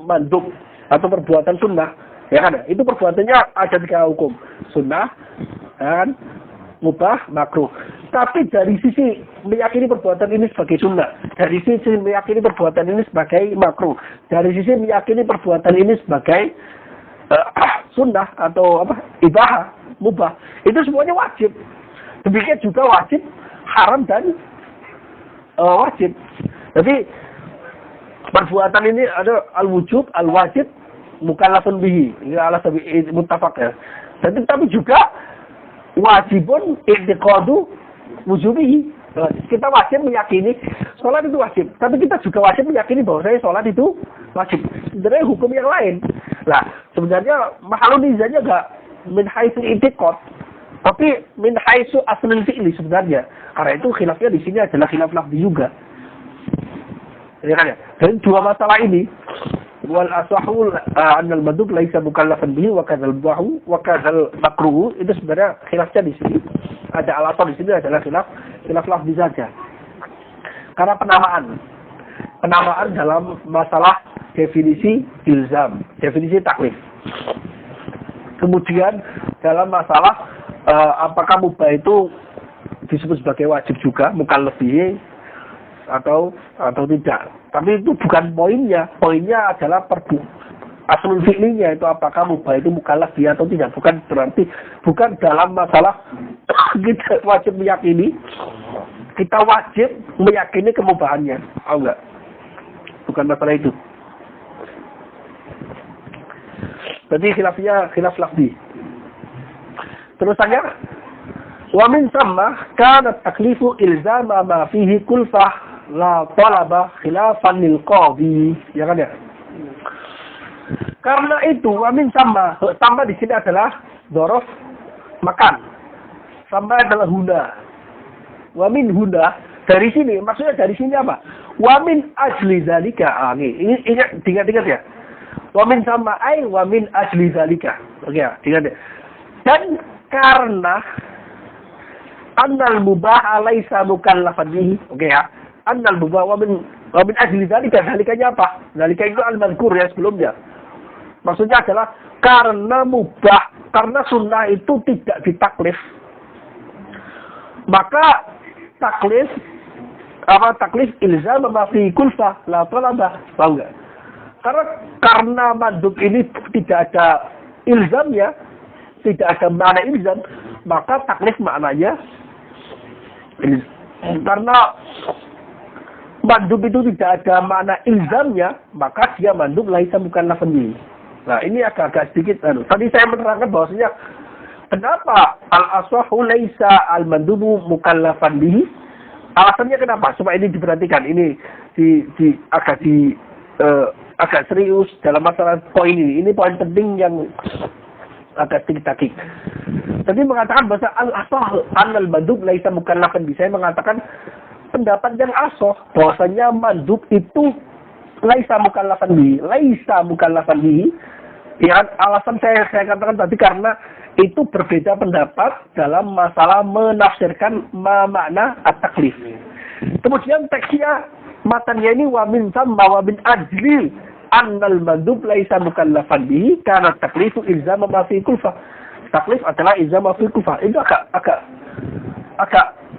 A: mandub atau perbuatan sunnah. Ya kan? Itu perbuatannya ada tiga hukum. Sunnah, dan mubah, makruh. Tapi dari sisi meyakini perbuatan ini sebagai sunnah, dari sisi meyakini perbuatan ini sebagai makruh, dari sisi meyakini perbuatan ini sebagai sunnah atau ibahah, mubah, itu semuanya wajib. Demikian juga wajib, haram dan wajib. Jadi perbuatan ini ada al-wujub, al-wajib, mukallafun bihi. Ini ala sabi muttafaq ya. Dan tapi juga wajibun i'tiqadu wujubihi. Kita wajib meyakini sholat itu wajib, tapi kita juga wajib meyakini bahwa sholat itu wajib. Sebenarnya hukum yang lain. Nah, sebenarnya mahalun izannya enggak min haitsu i'tiqad, tapi min haitsu aslul fi'li sebenarnya. Karena itu khilafnya di sini adalah khilaf lafzi juga. Ya kan ya? Dan dua masalah ini wal asahul anal madub laisa mukallafan bihi wa kadzal bahu wa kadzal makruh, itu sebenarnya khilafnya di sini. Ada alasan di sini adalah khilaf lafzi saja. Karena penamaan dalam masalah definisi ilzam, definisi taklif. Kemudian dalam masalah apakah mubah itu disebut sebagai wajib juga, mukallaf bihi atau tidak. Tapi itu bukan poinnya. Poinnya adalah aslul fi'linya itu apakah mubah itu mukallaf bihi atau tidak. Bukan dalam masalah kita wajib meyakini, kita wajib meyakini kemubahannya. Enggak. Bukan masalah itu. Berarti khilaf lafzi. Terusannya, wa min thamma kana taklifu ilzama ma fihi kulfah la talaba khilafan lil qadhi. Ya kan ya? Karena itu wa min thamma, tambah di sini adalah dzaraf makan. Tambah adalah huna. Wa min huna, dari sini, maksudnya dari sini apa? Wa min ajli zalika. Ini ingat ya. Wa min sama ai wa min ajli zalika. Oke ya, ingat ya. Dan karena annal mubah laisa mukallafan bihi. Oke ya. Annal mubah wa min ajli zalika. Zalikanya apa? Zalika itu al-mazkur ya sebelumnya. Maksudnya adalah karena mubah, karena sunnah itu tidak ditaklif. Maka taklif ilzam ma fi kulfah la talaba. Paham enggak? Karena mandub ini tidak ada ilzamnya, tidak ada makna ilzam, maka taklif maknanya karena mandub itu tidak ada makna ilzamnya, maka dia mandub laisa mukallafan bihi. Nah, ini agak sedikit tadi saya menerangkan bahwasanya kenapa al-aswahu laisa al-mandubu mukallafan bihi? Alasannya kenapa? Supaya ini diperhatikan. Ini agak agak serius dalam masalah poin ini. Ini poin penting yang agak sedikit. Tadi mengatakan bahasa al-asah anal mandub laisa mukallafan bi. Saya mengatakan pendapat yang asah bahwasanya mandub itu laisa mukallafan bi. Laisa mukallafan bi. Ya, alasan saya katakan tadi karena itu berbeda pendapat dalam masalah menafsirkan makna at-taklif. Kemudian teksnya matanya ini wa min thamma wa min ajli annal mandub laisa mukallafan bihi karena taklifu ilzam ma fi kulfah. Taklif adalah ilzam ma fi kulfah. Itu agak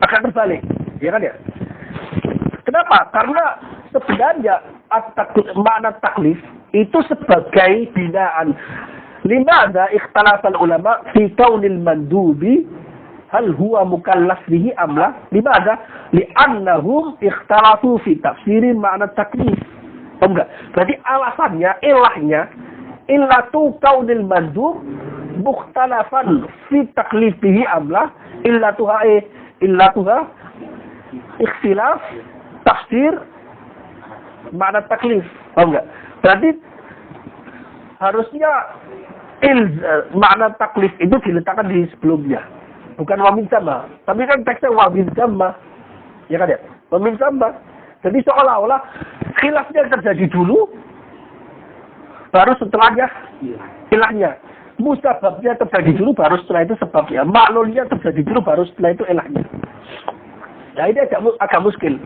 A: terbalik, ya kan ya? Kenapa? Karena sebenarnya makna taklif itu sebagai binaan. Limada ikhtalafal ulama fi kaunil mandubi hal huwa mukallaf bihi amla? Limada? Li'annahum ikhtalafu fi tafsirin makna taklif. Enggak. Berarti alasannya, ilahnya, illatu kaunil mandub mukhtalafan fi taklif bihi amla? Illatuha ikhtilaf tafsir makna taklif. Enggak. Berarti harusnya makna taklif itu diletakkan di sebelumnya. Bukan wamin sama. Tapi kan teksnya wamin sama. Ya kan ya? Wamin sama. Jadi seolah-olah khilafnya terjadi dulu, baru setelahnya ilahnya. Musababnya terjadi dulu, baru setelah itu sebabnya. Maklulnya terjadi dulu, baru setelah itu ilahnya. Nah ini agak muskil.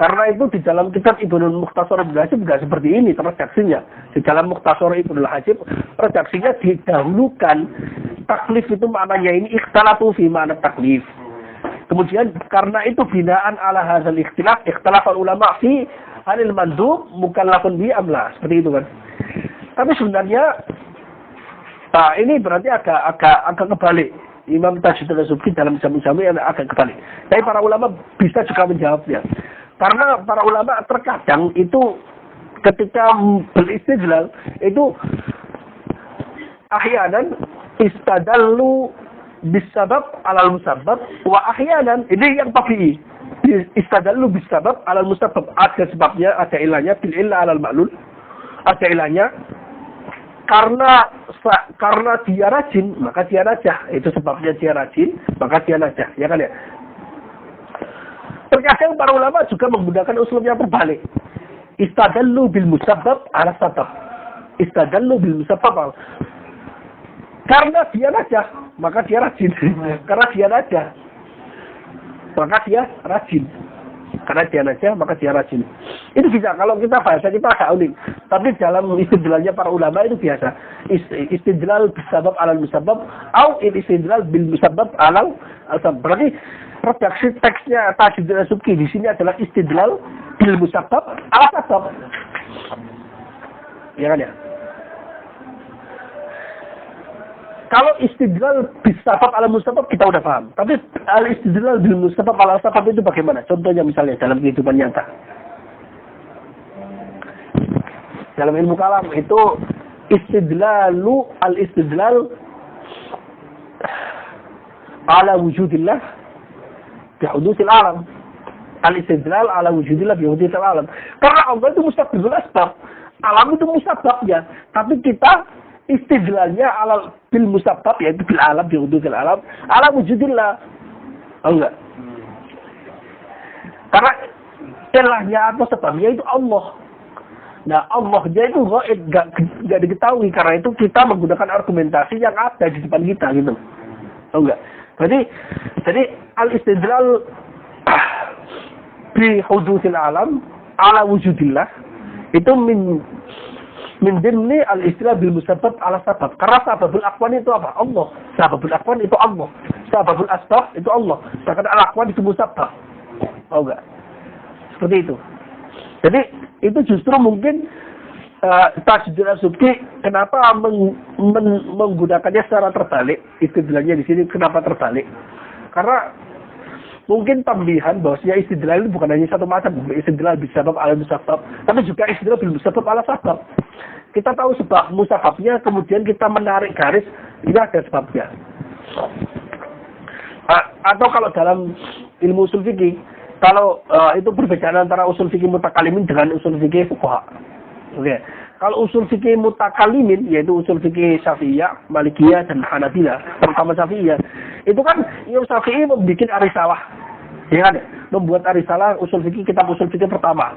A: Karena itu di dalam kitab Ibnul Mukhtasar Ibnul Hajib juga seperti ini redaksinya. Di dalam Mukhtasar Ibnul Hajib redaksinya didahulukan taklif itu maknanya ini ikhtalafu fi makna taklif. Kemudian karena itu binaan ala hadzal ikhtilaf ikhtalafal ulama fi halil mandub mukallafun bi amla. Seperti itu kan. Tapi sebenarnya ini berarti agak kebalik. Imam Tajuddin As-Subki dalam jamu-jamu yang agak kebalik. Tapi para ulama bisa juga menjawabnya. Karena para ulama terkadang itu ketika beristidlal itu ahyanan istadallu bisabab alal musabab wa ahyanan ini yang tabi'i istadallu bisabab alal musabab ada sebabnya ada ilahnya bil illa alal ma'lul ada ilahnya karena dia rajin maka dia najah itu sebabnya dia rajin maka dia najah ya kan ya. Terkadang para ulama juga menggunakan usul yang terbalik. Istadallu bil musabbab ala sabab. Istadallu bil musabbab. Karena dia najah, maka dia rajin. Karena dia najah, maka dia rajin. Karena dia najah, maka dia rajin. Itu bisa. Kalau kita bahasa kita agak unik. Tapi dalam istidlalnya para ulama itu biasa. Istidlal bisabab alal musabbab. Atau istidlal bil musabbab alal sabab. Berarti redaksi teksnya Tajuddin As-Subki di sini adalah istidlal bil musabbab ala sabab. Ya kan ya? Kalau istidlal bil sabab ala musabbab kita udah paham. Tapi al istidlal bil musabbab ala sabab itu bagaimana? Contohnya misalnya dalam kehidupan nyata. Dalam ilmu kalam itu al istidlal ala wujudillah bihudusil alam. Al-istidlal ala wujudillah bihudusil alam. Karena Allah itu musababul asbab. Alam itu musababnya. Tapi kita istidlalnya ala bil musabab, yaitu bil alam, bihudusil alam. Ala wujudillah. Oh enggak? Karena ilahnya atau sebabnya itu Allah. Nah Allahnya itu enggak diketahui. Karena itu kita menggunakan argumentasi yang ada di depan kita gitu. Oh enggak? Jadi al-istidlal bi hudusil alam ala wujudillah itu min dimni al-istidlal bil musabbab ala sabab. Karena sababul aqwan itu apa? Allah. Sababul aqwan itu Allah. Sababul asbab itu Allah. Sedangkan al-aqwan itu musabbab. Oh enggak? Seperti itu. Jadi itu justru mungkin Tajuddin As-Subki kenapa menggunakannya secara terbalik? Istidlalnya di sini kenapa terbalik? Karena mungkin tambihan bahwasanya istidlal itu bukan hanya satu macam, istidlal bisabab ala musabab, tapi juga istidlal bil musabab ala sabab. Kita tahu sebab musababnya, kemudian kita menarik garis, ini ada sebabnya. Atau kalau dalam ilmu usul fikih, kalau itu perbedaan antara usul fikih mutakalimin dengan usul fikih fuqaha. Oke. Kalau usul fikih mutakalimin, yaitu usul fikih Syafi'iyah, Malikiyah, dan Hanabilah, terutama Syafi'iyah, itu kan Imam Syafi'i membuat arisalah. Ya kan? Membuat arisalah usul fikih, kitab usul fikih pertama.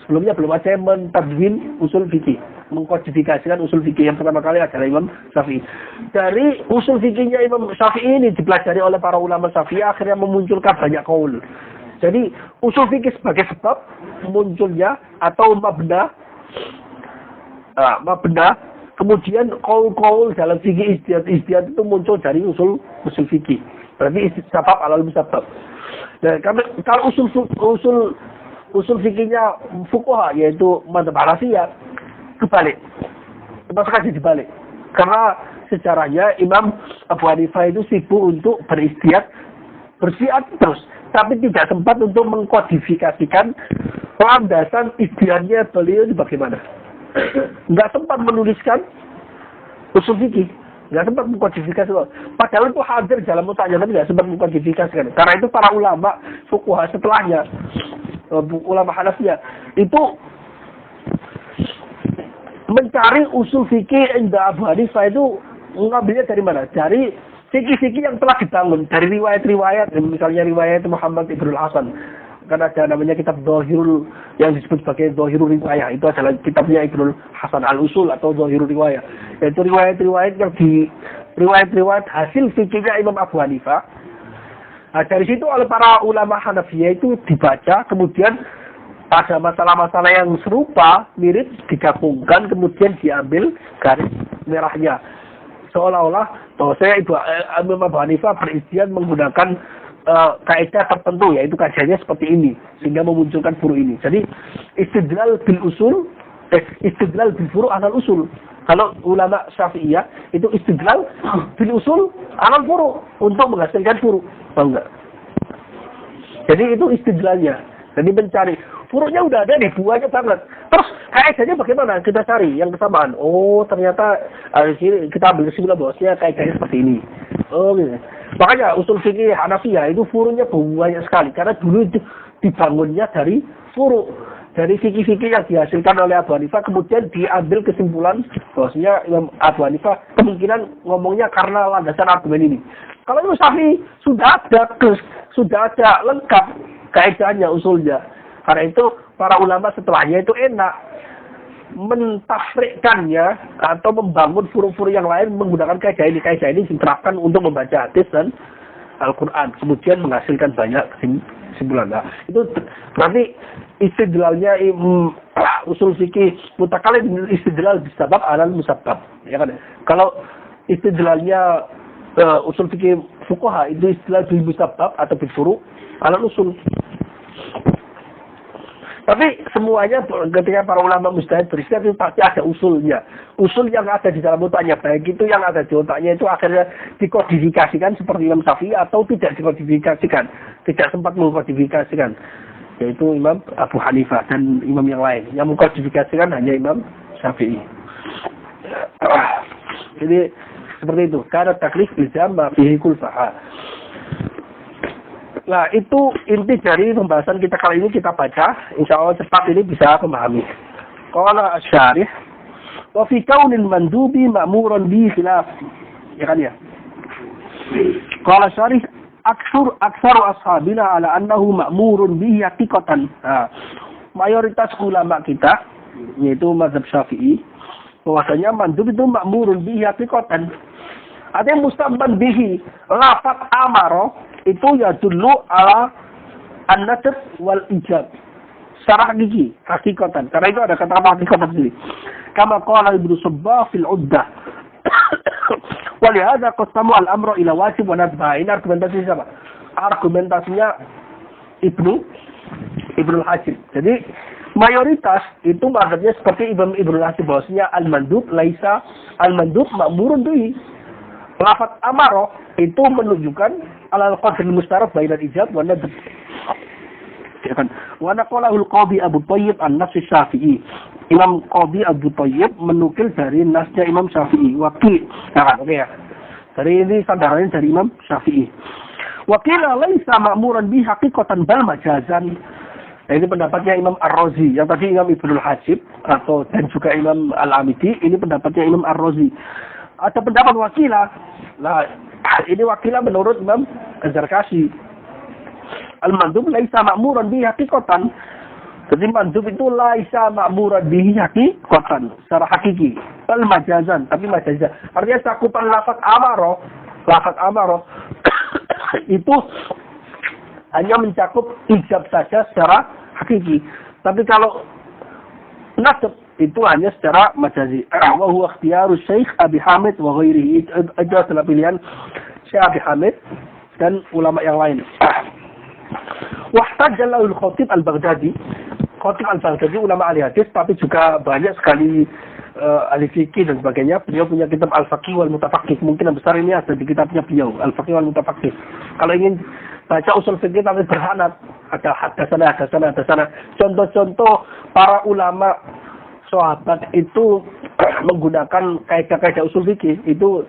A: Sebelumnya belum ada yang mentadwin usul fikih, mengkodifikasikan usul fikih. Yang pertama kali adalah Imam Syafi'i. Dari usul fikihnya Imam Syafi'i ini dipelajari oleh para ulama Syafi'i, akhirnya memunculkan banyak qaul. Jadi usul fikih sebagai sebab munculnya atau mabna, kemudian qaul dalam fikih ijtihad itu muncul dari usul fikih. Berarti sebab alal musabab. Dan kalau usul fikihnya fuqaha, yaitu madzhab Hanafiyah, kebalik. Masuk aja dibalik. Karena sejarahnya Imam Abu Hanifah itu sibuk untuk beristihad terus, tapi tidak sempat untuk mengkodifikasikan landasan istihadnya beliau itu bagaimana. Nggak sempat menuliskan usul fikih, nggak sempat mengkodifikasi. Padahal itu hadir dalam mutaknya, tapi nggak sempat mengkodifikasikan. Karena itu para ulama fuqaha setelahnya, ulama Hanafiyah itu mencari usul fikih inda Abu Hanifah itu mengambilnya dari mana? Dari fikih-fikih yang telah dibangun, dari riwayat-riwayat, misalnya riwayat Muhammad Ibnul Hasan. Kan ada namanya kitab Dhahirul, yang disebut sebagai Dhahirul Riwayah. Itu adalah kitabnya Ibnul Hasan Al-Usul atau Dhahirul Riwayah. Yaitu riwayat-riwayat yang riwayat-riwayat hasil fikihnya Imam Abu Hanifah. Nah, dari situ oleh para ulama Hanafiyah itu dibaca, kemudian pada masalah-masalah yang serupa, mirip, digabungkan, kemudian diambil garis merahnya. Seolah-olah bahwasanya Imam Abu Hanifah beristihad menggunakan kaidah tertentu, yaitu kaidahnya seperti ini, sehingga memunculkan furu ini. Jadi istidlal bil usul, istidlal bil furu alal usul. Kalau ulama Syafi'iyah itu istidlal bil usul alal furu, untuk menghasilkan furu. Enggak. Jadi itu istidlalnya. Jadi mencari furunya udah ada nih, buahnya banget. Terus kaidahnya bagaimana? Kita cari yang kesamaan. Oh, ternyata kita ambil kesimpulan bahwasanya kaidahnya seperti ini. Oh, gitu. Makanya usul fikih Hanafiyah itu furunya banyak sekali, karena dulu itu dibangunnya dari furu, dari fikih-fikih yang dihasilkan oleh Abu Hanifah, kemudian diambil kesimpulan bahwasanya Imam Abu Hanifah kemungkinan ngomongnya karena landasan argumen ini. Kalau Imam Syafi'i sudah ada lengkap kaidahnya, usulnya. Karena itu para ulama setelahnya itu enak mentafrikkannya atau membangun furu-furu yang lain menggunakan kaidah ini. Kaidah ini diterapkan untuk membaca hadis dan Al-Quran, kemudian menghasilkan banyak kesimpulan. Nah, itu berarti istidlalnya usul fikih mutakalim, istidlal bisabab alal musabab, ya kan? Kalau istidlalnya usul fikih fuqaha itu istidlal bil musabab atau bil furu alal usul. Tapi semuanya ketika para ulama mujtahid beristihad itu pasti ada usulnya. Usul yang ada di dalam otaknya, baik itu yang ada di otaknya itu akhirnya dikodifikasikan seperti Imam Syafi'i atau tidak dikodifikasikan. Tidak sempat mengkodifikasikan. Yaitu Imam Abu Hanifah dan imam yang lain. Yang mengkodifikasikan hanya Imam Syafi'i. Jadi seperti itu. Karena taklif ilzam ma fihi kulfaha. Nah, itu inti dari pembahasan kita kali ini, kita baca. Insya Allah cepat ini bisa memahami. Qala asy-syarih wa fi kaunil mandubi ma'muran bi khilaf. Ya kan ya? Qala asy-syarih aksaru ashabina ala annahu ma'murun bihi haqiqatan. Nah, mayoritas ulama kita yaitu mazhab Syafi'i bahwasanya mandub itu ma'murun bihi haqiqatan. Ada yang mustamban bihi, lafaz amaro itu ya dulu ala an-nasr wal ijab. Secara hakikatan. Karena itu ada kata hakikatan sini. Kama qala Ibnu Sabbah fil Uddah. Wa li hadza qasamu al-amra ila wajib wa nadbah. Ini argumentasi siapa? Argumentasinya Ibnu Hajib. Jadi mayoritas itu maksudnya seperti Ibnu Hajib bahwasanya al-mandub laisa al-mandub ma'murun bihi. Lafaz amaro itu menunjukkan alal qadril mustaraf bainal ijab wa nadb. Ya kan? Wa naqalahu al-Qadhi Abu Thayyib an-Nas Syafi'i. Imam Qadhi Abu Thayyib menukil dari nasnya Imam Syafi'i. Wakil. Nah, kan, oke ya. Dari ini sandarannya dari Imam Syafi'i. Wa qila laisa ma'muran bi haqiqatan bal majazan. Nah, ini pendapatnya Imam Ar-Razi. Yang tadi Imam Ibnul Hajib dan juga Imam Al-Amidi, ini pendapatnya Imam Ar-Razi. Ada pendapat Wakilah. Nah, ini Wakilah menurut Imam Az-Zarkashi. Al-mandub laisa ma'muran bihi haqiqatan. Jadi mandub itu laisa ma'muran bihi haqiqatan, secara hakiki. Bal majazan, tapi majazan. Artinya cakupan lafaz amaro itu hanya mencakup ijab saja secara hakiki. Tapi kalau nasab itu hanya secara majazi. Wa huwa ikhtiyaru Syekh Abi Hamid wa ghairihi. Itu adalah pilihan Syekh Abi Hamid dan ulama yang lain. Wahtajallahul Khatib Al-Baghdadi. Khatib Al-Baghdadi ulama ahli hadis, tapi juga banyak sekali ahli fikih dan sebagainya. Beliau punya kitab Al-Faqih wal Mutafaqih. Mungkin yang besar ini ada di kitabnya beliau, Al-Faqih wal Mutafaqih. Kalau ingin baca usul fikih tapi berhanat, ada hadasana. Contoh-contoh para ulama sahabat itu menggunakan kaidah-kaidah usul fikih, itu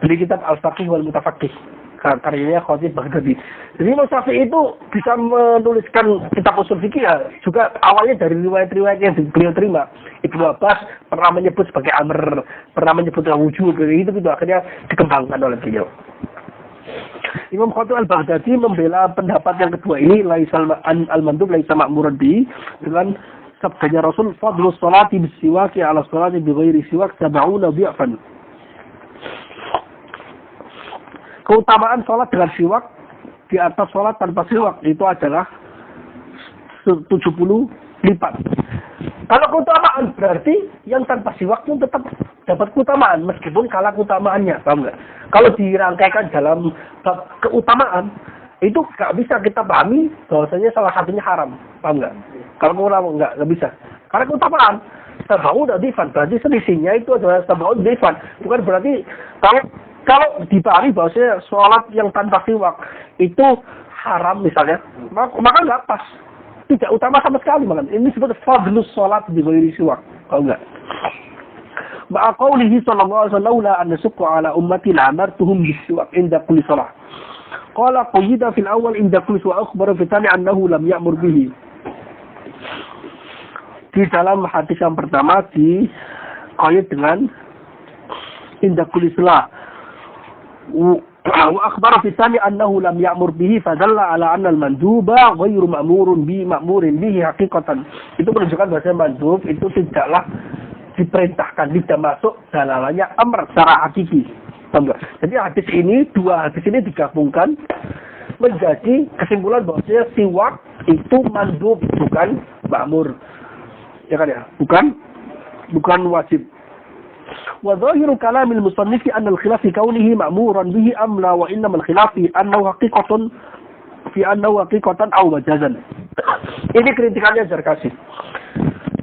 A: beli kitab Al-Faqih wal Mutafaqih. Karyanya Khatib Baghdadi. Jadi Imam Syafi'i itu bisa menuliskan kitab usul fikih ya, juga awalnya dari riwayat-riwayat yang beliau terima. Ibnu Abbas pernah menyebut sebagai amr, pernah menyebut wujud, gitu akhirnya dikembangkan oleh beliau. Imam Khatib Al-Baghdadi membela pendapat yang kedua ini, laisal al-mandub laisa ma'muran bi, dengan sabdanya Rasul, fadlus salati bis-siwaki ala salati bi ghairi siwak 70 dhi'fan. Keutamaan sholat dengan siwak di atas sholat tanpa siwak itu adalah 70 lipat. Kalau keutamaan berarti yang tanpa siwak pun tetap dapat keutamaan meskipun kalah keutamaannya, paham nggak? Kalau dirangkaikan dalam keutamaan itu nggak bisa kita pahami bahwasanya salah satunya haram, paham nggak? Kalau keutamaan nggak bisa. Karena keutamaan tabaun difan, berarti selisihnya itu adalah tabaun difan. Bukan berarti kalau dipahami bahwasanya sholat yang tanpa siwak itu haram misalnya, maka nggak pas. Tidak utama sama sekali malah. Ini disebut fadlus sholat di ghairi siwak. Kalau nggak. Ma'a qawlihi sallallahu alaihi wasallam la an nasukku ala ummati la'amartuhum bis-siwak inda kulli shalah. Qala qayyida fil awal inda kulli wa akhbara fi tsani annahu lam ya'mur bihi. Di dalam hadis yang pertama dikait dengan inda kulli shalah. Wa akhbara fi tsani annahu lam ya'mur bihi fadalla ala anna al-manduba ghairu ma'murin bihi haqiqatan. Itu menunjukkan bahwa mandub itu tidaklah diperintahkan, tidak masuk dalalannya amr secara hakiki. Jadi dua hadis ini digabungkan menjadi kesimpulan bahwasanya siwak itu mandub bukan ma'mur. Ya kan ya? Bukan wajib. Wa dhahiru kalamil musannif anna al-khilaf fi kaunihi ma'muran bihi am la wa innama al-khilaf fi annahu haqiqatan aw majazan. Ini kritikannya Zarkashi.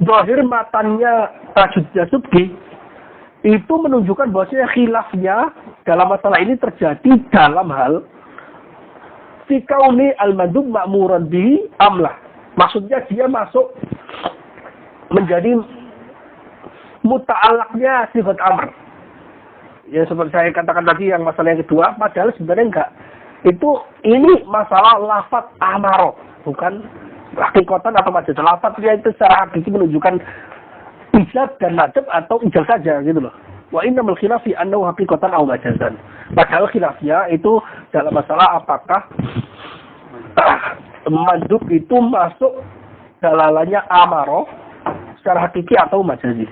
A: Zahir matannya Tajudnya Subki itu menunjukkan bahwasanya khilafnya dalam masalah ini terjadi dalam hal fi kauni al-mandub ma'muran bihi amlah. Maksudnya dia masuk menjadi muta'alaknya sifat amr. Ya seperti saya katakan tadi yang masalah yang kedua, padahal sebenarnya enggak. Ini masalah lafaz amaro, bukan hakikatan atau majaz. Lafaznya itu secara hakiki menunjukkan ijab dan najab atau ijab saja gitu loh. Wa innamal khilaf fi annahu haqiqatan aw majazan. Padahal khilafnya itu dalam masalah apakah mandub itu masuk dalalannya amaro secara hakiki atau majazi.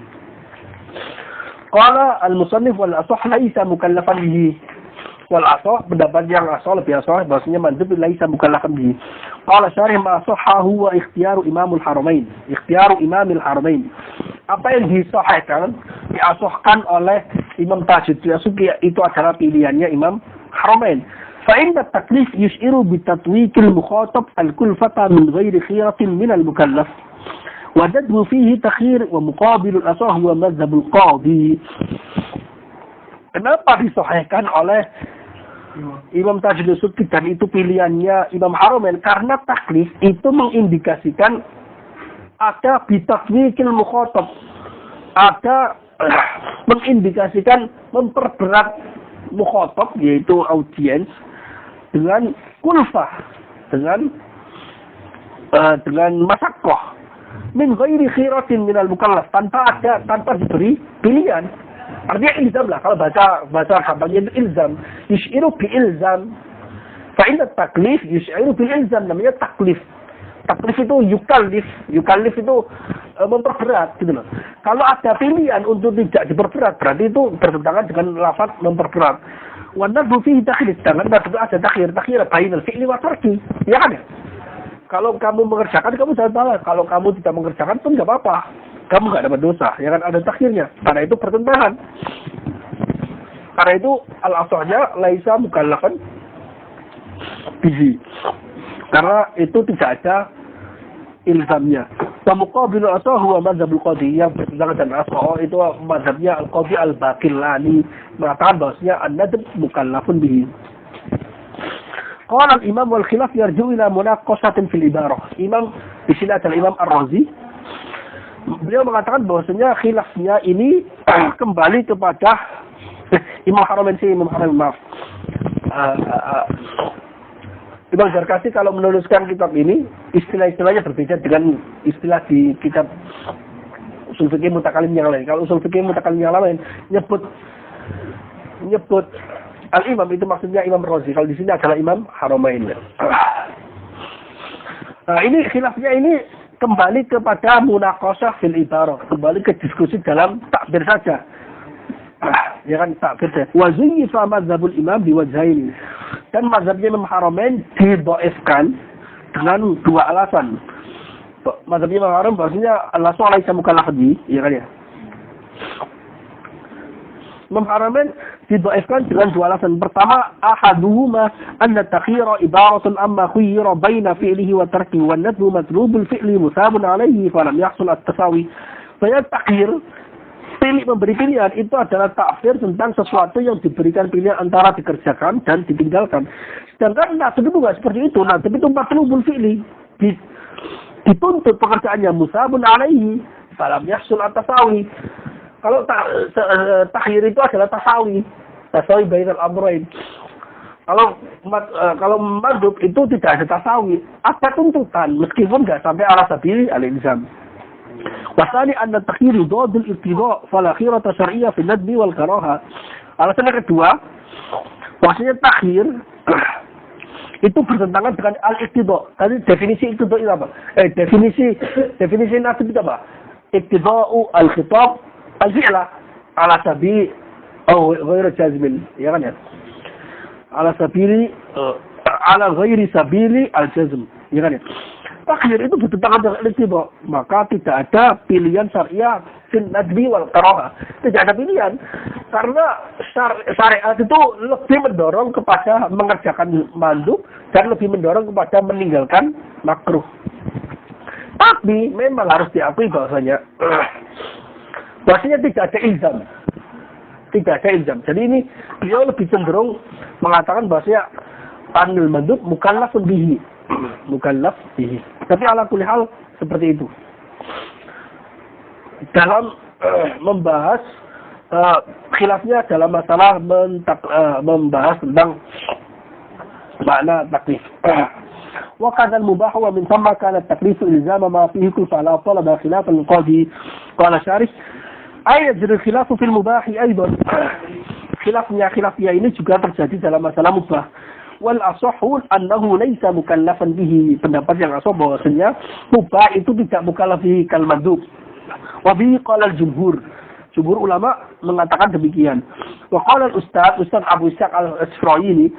A: Qala al-musannif wal asah laisa mukallafan bihi. Wal asah pendapat yang asal lebih asal bahwasanya mandub laisa mukallafan bihi. Qala syarih ma sahahu wa ikhtiyaru imamul haramain. Ikhtiyaru imamil haramain. Apa yang disahihkan, diasahkan oleh Imam Tajuddin As-Subki itu adalah pilihannya Imam Haramain. Fa inna at-taklif yus'iru bi tatwiqil mukhatab al-kulfata min ghairi khiratin min al-mukallaf. Wa jadbu fihi takhir wa muqabil al-asah wa madhhab al-qadhi. Kenapa disahihkan oleh Imam Tajuddin As-Subki dan itu pilihannya Imam Haramain? Karena taklif itu mengindikasikan ada bitakwiqil mukhatab, ada mengindikasikan memperberat mukhatab yaitu audiens dengan kulfah, dengan dengan masyaqqah min ghairi khiratin minal mukallaf, tanpa diberi pilihan. Artinya ilzam lah, kalau bahasa gampangnya itu ilzam. Yus'iru bi ilzam. Fa inna taklif yus'iru bil ilzam, namanya taklif. Taklif itu yukallif itu memperberat gitu loh. Kalau ada pilihan untuk tidak diperberat, berarti itu bertentangan dengan lafaz memperberat. Wa nadhu fihi takhir, sedangkan itu ada takhir bainal fi'li wa tarki. Ya kan ya? Kalau kamu mengerjakan, kamu jangan salah. Kalau kamu tidak mengerjakan pun nggak apa-apa. Kamu nggak dapat dosa. Ya kan, ada takhirnya. Karena itu pertentangan. Karena itu al-asahnya laisa mukallafan bihi. Karena itu tidak ada ilzamnya. Wa muqabilu asah huwa madzhabul qadhi, yang bertentangan dengan asah itu mazhabnya al-qadhi al-baqillani, mengatakan bahwasanya an-nadb mukallafun bihi. Qala al-imam wal khilaf yarju ila munaqqasatin fil ibarah. Imam di sini adalah Imam Ar-Razi. Beliau mengatakan bahwasanya khilafnya ini kembali kepada Imam Haramain, maaf. Imam Zarkasi kalau menuliskan kitab ini, istilah-istilahnya berbeda dengan istilah di kitab usul fikih mutakalim yang lain. Kalau usul fikih mutakalim yang lain nyebut al-imam itu maksudnya Imam Razi. Kalau di sini adalah Imam Haramain. Nah, ini khilafnya ini kembali kepada munaqashah fil ibarah, kembali ke diskusi dalam takbir saja. Ya kan, takbir saja. Wa zuyyifa madzhabul imam biwajhaini. Dan mazhabnya Imam Haramain didhaifkan dengan dua alasan. Mazhabnya Imam Haramain bahwasanya Allah laisa mukallaf bihi, ya kan ya. Imam Haramain didhaifkan dengan dua alasan. Pertama, ahaduhuma anna takhira ibaratun amma khuyira baina fi'lihi wa tarkihi wa nadbu matlubul fi'li musabun alaihi falam yahsul at-tasawi. Saya takhir, memberi pilihan itu adalah takfir tentang sesuatu yang diberikan pilihan antara dikerjakan dan ditinggalkan. Sedangkan nadb itu nggak seperti itu. Nadb itu matlubul fi'li, dituntut pekerjaannya musabun alaihi falam yahsul at-tasawi. Kalau takhir itu adalah tasawi bainal amrain. Kalau mandub itu tidak ada tasawi, ada tuntutan meskipun nggak sampai ala sabili al-ilzam. Wasani anna takhir dodul ibtida' fala khirata syar'iyyah fi nadbi wal karaha. Alasan yang kedua, maksudnya takhir itu bertentangan dengan al-ibtida'. Tadi definisi ibtida' itu apa? Definisi nadb itu apa? Ibtida'u al-khitab al-fi'la ala sabi atau ghairu jazmin, ya kan ya, ala sabili ala ghairi sabili al-jazm, ya kan ya. Takhir itu bertentangan dengan al-ittiba', maka tidak ada pilihan syariah fil nadbi wal karaha. Tidak ada pilihan karena syariat itu lebih mendorong kepada mengerjakan mandub dan lebih mendorong kepada meninggalkan makruh. Tapi memang harus diakui bahwasanya tidak ada ilzam. Jadi ini beliau lebih cenderung mengatakan bahwasanya tanil mandub mukallafun bihi. Tapi ala kulli hal seperti itu. Dalam membahas khilafnya dalam masalah membahas tentang makna taklif. Wa kadal mubah wa min thamma kana at-taklif ilzama ma fihi fala talaba khilaf al-qadi qala syarih ay yajri khilafu fil mubah aidan. Khilafnya ini juga terjadi dalam masalah mubah. Wal asahhu annahu laysa mukallafan bihi. Pendapat yang asah bahwasanya mubah itu tidak mukallaf bihi kal mandub. Wa bihi qala al-jumhur. Jumhur ulama mengatakan demikian. Wa qala al-ustaz Abu Ishaq al-Isfirayini,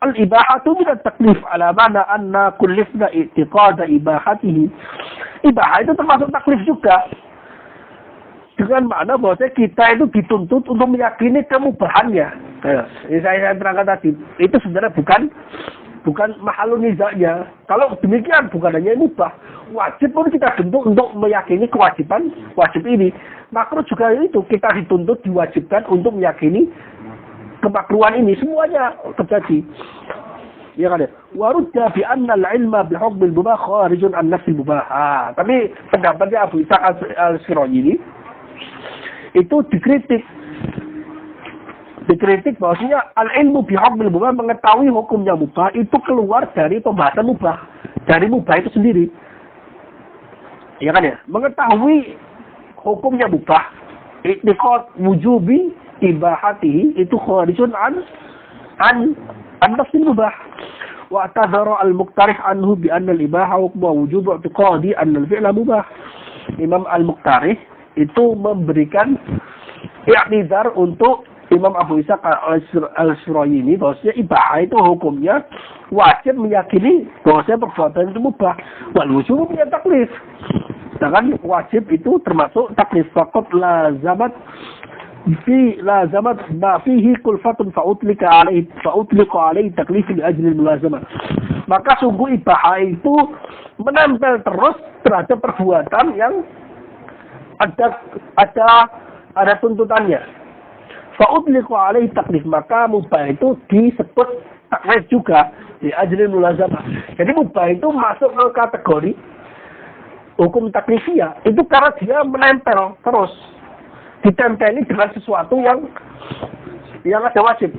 A: al-ibahatu min at-taklif ala mana anna kullifna i'tiqad ibahatihi. Ibahah itu termasuk taklif juga. Dengan makna bahwa kita itu dituntut untuk meyakini kemubahannya. Saya terangkan tadi, itu sebenarnya bukan mahalun nizaknya. Kalau demikian bukan hanya mubah, wajib pun kita tuntut untuk meyakini kewajiban wajib ini. Makruh juga itu, kita dituntut diwajibkan untuk meyakini kemakruhan ini, semuanya terjadi. Ya kan ya? Warudda bi anna al-ilma bi hukm al-mubah kharijun an nafs al-mubah. Tapi pendapatnya Abu Ishaq al-Sirajili itu dikritik bahwasanya al-ilmu bi hukm al-mubah, mengetahui hukumnya mubah itu keluar dari pembahasan mubah, dari mubah itu sendiri. Ya kan ya? Mengetahui hukumnya mubah, i'tiqad wujubi ibahatihi itu kharijun an nafsil mubah. Wa tadhara al-muqtarih anhu bi anna al-ibaha hukmu wujub i'tiqadi anna al-fi'la mubah. Imam al-Muqtarih itu memberikan i'tidar untuk Imam Abu Ishaq al-Shurayini bahwasanya ibahah itu hukumnya wajib meyakini bahwasanya perbuatan itu mubah. Wal wujub punya taklif. Sedangkan wajib itu termasuk taklif. Faqat lazamat ma fihi kulfatun fa'utlika alaihi taklif li ajli mulazamah. Maka sungguh ibahah itu menempel terus terhadap perbuatan yang ada tuntutannya. Fa'udliku alaihi taklif, maka mubah itu disebut taklif juga di ajli mulazamah. Jadi mubah itu masuk ke kategori hukum taklifiyah itu karena dia menempel terus, ditempeli dengan sesuatu yang ada wajib.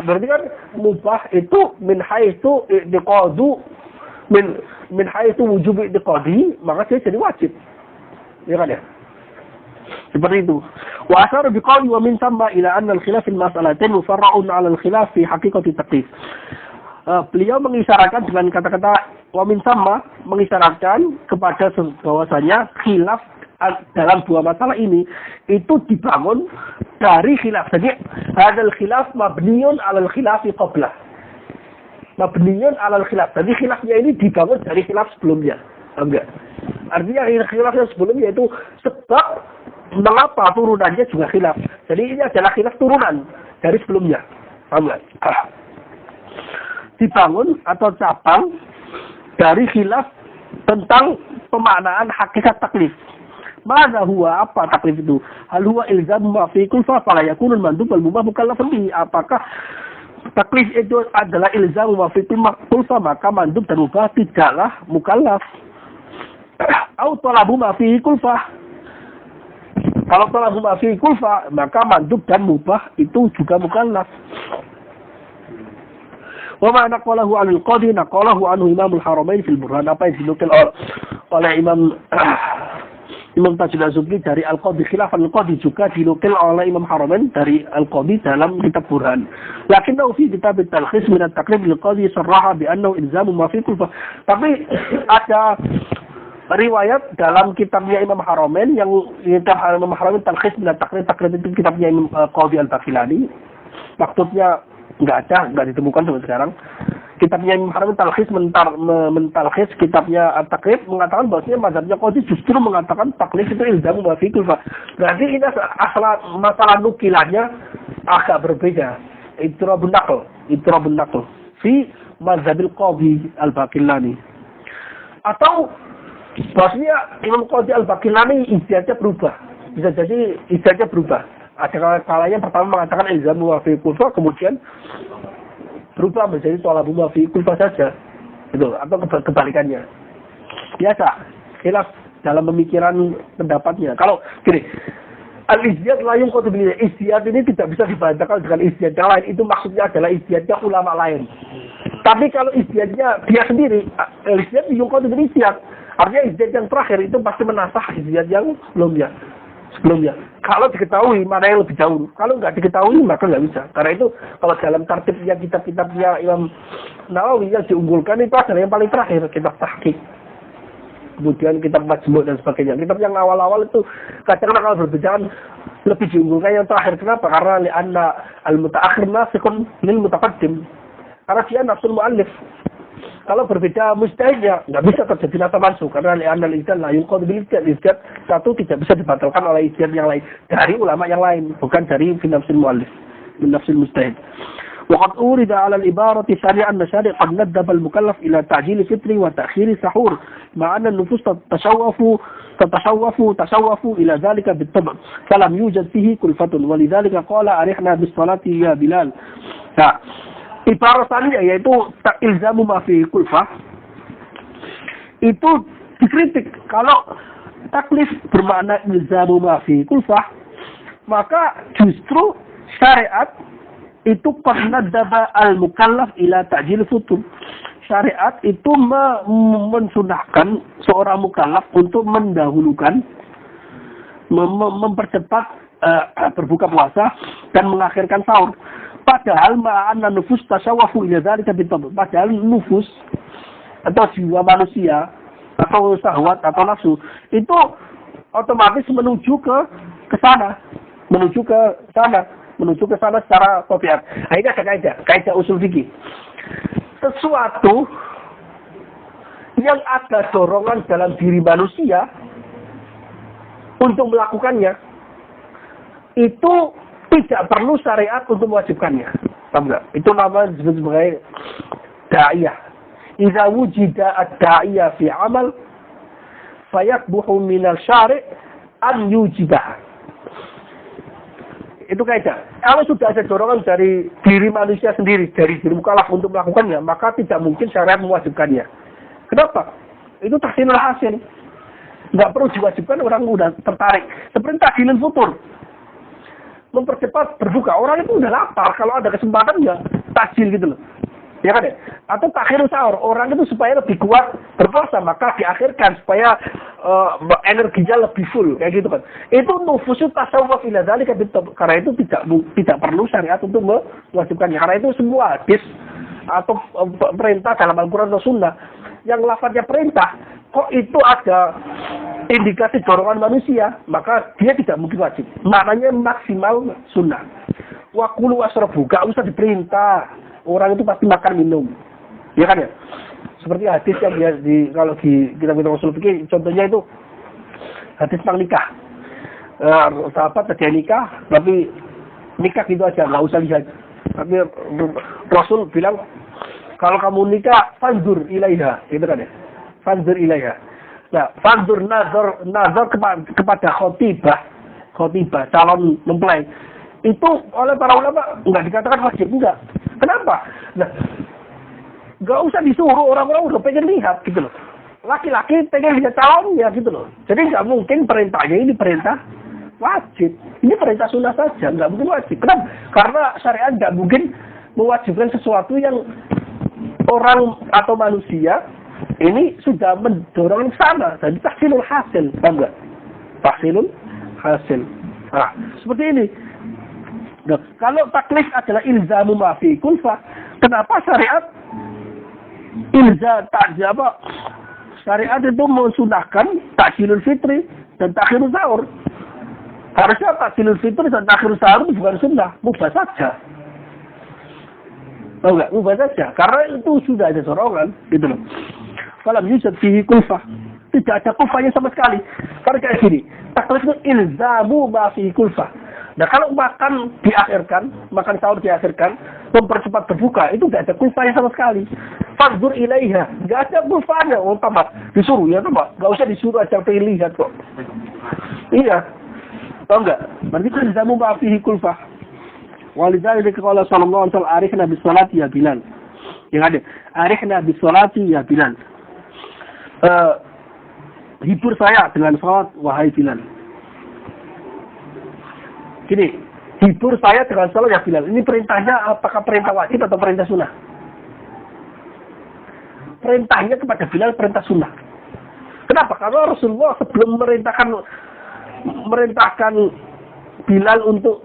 A: Berarti kan mubah itu min haitsu i'tiqadu min haitsu wujub i'tiqadi, maka dia jadi wajib. Ya kan ya? Seperti itu. Wa asar biqauli wa min thamma ila anna al-khilaf al-mas'alatain mufarra'un 'ala al-khilaf fi haqiqati taklif. Beliau mengisyaratkan dengan kata-kata wa min thamma, mengisyaratkan kepada bahwasanya khilaf dalam dua masalah ini itu dibangun dari khilaf. Jadi hadal khilaf mabniun 'ala al-khilafi qablah. Mabniun 'ala al-khilaf. Jadi khilafnya ini dibangun dari khilaf sebelumnya. Enggak. Artinya khilaf yang sebelumnya itu sebab mengapa turunannya juga khilaf. Jadi ini adalah khilaf turunan dari sebelumnya. Paham nggak? Dibangun atau cabang dari khilaf tentang pemaknaan hakikat taklif. Mana huwa, apa taklif itu? Hal huwa ilzam ma fi kulfa fala yakunul mandub wal mubah mukallafan bihi. Apakah taklif itu adalah ilzam ma fi kulfa, maka mandub dan mubah tidaklah mukallaf. Au talabu ma fi kulfa. Kalau talabu ma fi kulfa, maka mandub dan mubah itu juga mukallaf. Wa ma naqalahu 'anil qadi naqalahu anhu Imamul Haramain fil Burhan. Apa yang dinukil oleh Imam Tajul Az-Zubri dari Al-Qadi, khilafan Al-Qadi juga dinukil oleh Imam Haramain dari Al-Qadi dalam kitab Burhan. Lakinnahu fi kitab at-talkhis min at-taqrib lil-Qadi sarraha bi annahu ilzamu ma fi kulfa. Tapi ada riwayat dalam kitabnya Imam Haramain yang kitab Imam Haramain talkhis min at-taqrib itu kitabnya Imam Qadi Al-Baqilani. Maksudnya nggak ditemukan sampai sekarang. Kitabnya Imam Haramain talkhis mentalkhis kitabnya At-Taqrib mengatakan bahwasanya mazhabnya Qadi justru mengatakan taklif itu ilzamu ma fi kulfa. Berarti ini asal masalah nukilannya agak berbeda. Itirabun naql fi mazhabil Qadi Al-Baqilani. Atau bahwasanya Imam Qadi Al-Baqilani ijtihadnya berubah. Bisa jadi ijtihadnya berubah. Ada kalanya pertama mengatakan ilzamu ma fi kulfa, kemudian berubah menjadi talabu ma fi kulfa saja. Itu atau kebalikannya. Biasa khilaf dalam pemikiran pendapatnya. Kalau gini, al-ijtihad la yunqadu bil ijtihad ini tidak bisa dibantahkan dengan ijtihad yang lain. Itu maksudnya adalah ijtihadnya ulama lain. Tapi kalau ijtihadnya dia sendiri, al-ijtihad yunqadu bil ijtihad. Artinya ijtihad yang terakhir itu pasti menasah ijtihad yang sebelumnya. Kalau diketahui mana yang lebih jauh. Kalau nggak diketahui maka nggak bisa. Karena itu kalau dalam tertibnya kitab-kitabnya Imam Nawawi yang diunggulkan itu adalah yang paling terakhir, kitab Tahqiq. Kemudian kitab Majmu' dan sebagainya. Kitab yang awal-awal itu kadang-kadang kalau berbicara lebih diunggulkan yang terakhir. Kenapa? Karena li'anna al-muta'akhir nasikhun lil mutaqaddim. Karena dia nafsul mu'allif. Kalau berbeda mujtahidnya, nggak bisa terjadi nasa mansuh. Karena li'anna al-ijtihad la yunqadu bil ijtihad. Satu tidak bisa dibatalkan oleh ijtihad yang lain. Dari ulama yang lain. Bukan dari nafsul mu'allif. Min nafsul mujtahid. وقد أورد على العبارة الثانية أن الشارع قد ندب المكلف إلى تعجيل الفطر وتأخير السحور مع أن النفوس تشوف إلى ذلك بالطبع فلم يوجد فيه كلفة ولذلك قال أرحنا بالصلاة يا بلال. Nah, ibarat tadi yaitu ilzamu ma fi kulfah itu dikritik. Kalau taklif bermakna ilzamu ma fi kulfah, maka justru syariat itu qad nadaba al-mukallaf ila ta'jil futur. syariat itu mensunahkan seorang mukallaf untuk mendahulukan, mempercepat berbuka puasa dan mengakhirkan sahur. Padahal ma'anna nufus tasawwafu ila dzalika bitabd. Padahal nufus atau jiwa manusia atau syahwat atau nafsu itu otomatis menuju ke sana secara tabiat. Nah, ini ada kaidah usul fikih. Sesuatu yang ada dorongan dalam diri manusia untuk melakukannya itu tidak perlu syariat untuk mewajibkannya. Paham enggak? Itu namanya disebut sebagai da'iyah. Idza wujida ad-da'iyah fi 'amal fayakbuhu minal syari' an yujibah. Itu kaidah. Kalau sudah ada dorongan dari diri manusia sendiri, dari diri mukallaf untuk melakukannya, maka tidak mungkin syariat mewajibkannya. Kenapa? Itu tahsinul hasil. Nggak perlu diwajibkan, orang udah tertarik. Seperti tahsinul futur. Mempercepat berbuka. Orang itu udah lapar. Kalau ada kesempatan ya takjil gitu loh. Ya kan ya? Atau takhirus sahur. Orang itu supaya lebih kuat berpuasa, maka diakhirkan supaya energinya lebih full. Kayak gitu kan. Itu nufusu tasawwuf ila dzalika bitabd. Karena itu tidak perlu syariat untuk mewajibkannya. Karena itu semua hadis atau perintah dalam Al-Quran atau Sunnah yang lafadznya perintah, kok itu ada indikasi dorongan manusia, maka dia tidak mungkin wajib. Maknanya maksimal sunnah. Wa kulu wasrabu, gak usah diperintah. Orang itu pasti makan minum. Ya kan ya? Seperti hadis yang kalau di kitab-kitab usul fikih, contohnya itu hadis tentang nikah. Sahabat ada nikah, tapi nikah gitu aja, nggak usah lihat. Tapi Rasul bilang, kalau kamu nikah, fanzur ilaiha, gitu kan ya? Fanzur ilaiha. Nah, fanzur nazar kepada khotibah, calon mempelai. Itu oleh para ulama nggak dikatakan wajib, enggak. Kenapa? Nah, nggak usah disuruh, orang-orang udah pengen lihat gitu loh. Laki-laki pengen lihat calonnya gitu loh. Jadi nggak mungkin perintahnya ini perintah wajib. Ini perintah sunnah saja, nggak mungkin wajib. Kenapa? Karena syariat nggak mungkin mewajibkan sesuatu yang orang atau manusia ini sudah mendorong ke sana. Jadi tahsilul hasil, paham nggak? Tahsilul hasil. Nah, seperti ini. Nah, kalau taklif adalah ilzamu ma fi kulfah, kenapa syariat syariat itu mensunahkan takjilul fitri dan takhirus sahur? Harusnya takjilul fitri dan takhirus sahur itu bukan sunnah, mubah saja. Tahu nggak? Mubah saja, karena itu sudah ada dorongan, gitu loh. Kalau yujad fihi kulfah, tidak ada kulfahnya sama sekali. Karena kayak gini, taklif itu ilzamu ma fihi kulfah. Nah, kalau makan diakhirkan, makan sahur diakhirkan, mempercepat berbuka, itu tidak ada kulfahnya sama sekali. Fanzur ilaiha, nggak ada kulfahnya. Oh, tamat, disuruh ya, tamat. Nggak usah disuruh aja pilih lihat kok. Iya, tahu nggak? Berarti itu ilzamu ma fihi kulfah. Walidzalika qala sallallahu alaihi wasallam arihna bis salati ya Bilal. Yang ada, arihna bis salati ya Bilal. Hibur saya dengan salat wahai Bilal. Gini, hibur saya dengan salat ya Bilal. Ini perintahnya apakah perintah wajib atau perintah sunnah? Perintahnya kepada Bilal perintah sunnah. Kenapa? Karena Rasulullah sebelum merintahkan Bilal untuk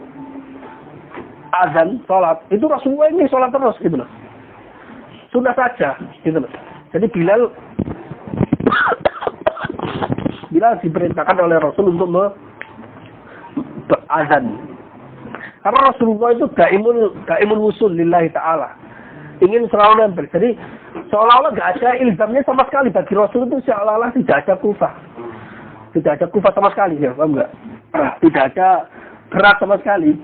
A: azan, sholat, itu Rasulullah ini sholat terus gitu loh. Sunnah saja gitu loh. Jadi Bilal diperintahkan oleh Rasul untuk azan. Karena Rasulullah itu daimul wusul lillahi ta'ala. Ingin selalu nempel. Jadi seolah-olah nggak ada ilzamnya sama sekali. Bagi Rasul itu seolah-olah tidak ada kufah. Tidak ada kufah sama sekali. Ya, paham nggak? Tidak ada berat sama sekali.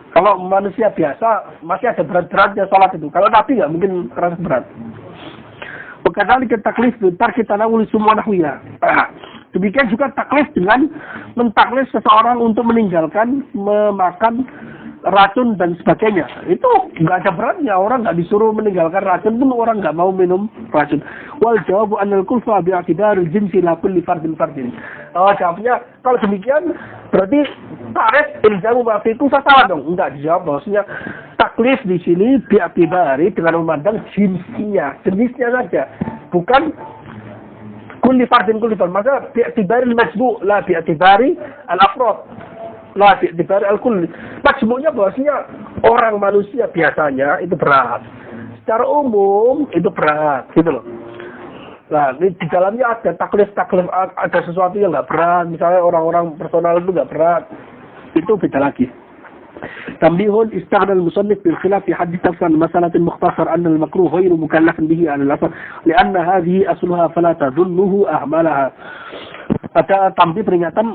A: Kalau manusia biasa masih ada berat-beratnya sholat itu. Kalau Nabi nggak mungkin keras berat. Karena kita taklif bentar kita nawuli semua nahwiya. Demikian juga taklif dengan mentaklif seseorang untuk meninggalkan memakan racun dan sebagainya. Itu nggak ada beratnya. Orang nggak disuruh meninggalkan racun pun orang nggak mau minum racun. Wal jawabu anil kulfa bi'atidaril jinsi la kulli fardin. Jawabnya kalau demikian berarti tarif ilzamu ma fi kulfa salah dong. Enggak dijawab. Maksudnya taklif di sini bi'tibari dengan memandang jenisnya saja, bukan kulli fardin. Maka bi'tibari al-majmu' la bi'tibari al-afrad, la bi'tibari al-kull. Majmu'nya bahwasanya orang manusia biasanya itu berat, secara umum itu berat, gitu loh. Nah, di dalamnya ada taklif, ada sesuatu yang nggak berat, misalnya orang-orang personal itu nggak berat, itu beda lagi. Tambihun istaghna al-musannif bil khilaf fi hadith tafsir masalah mukhtasar anna al-makruh ghairu mukallafin bihi ala al-asl lianna hadhihi asluha fala tadhunnuhu ahmalaha. Ada tambih peringatan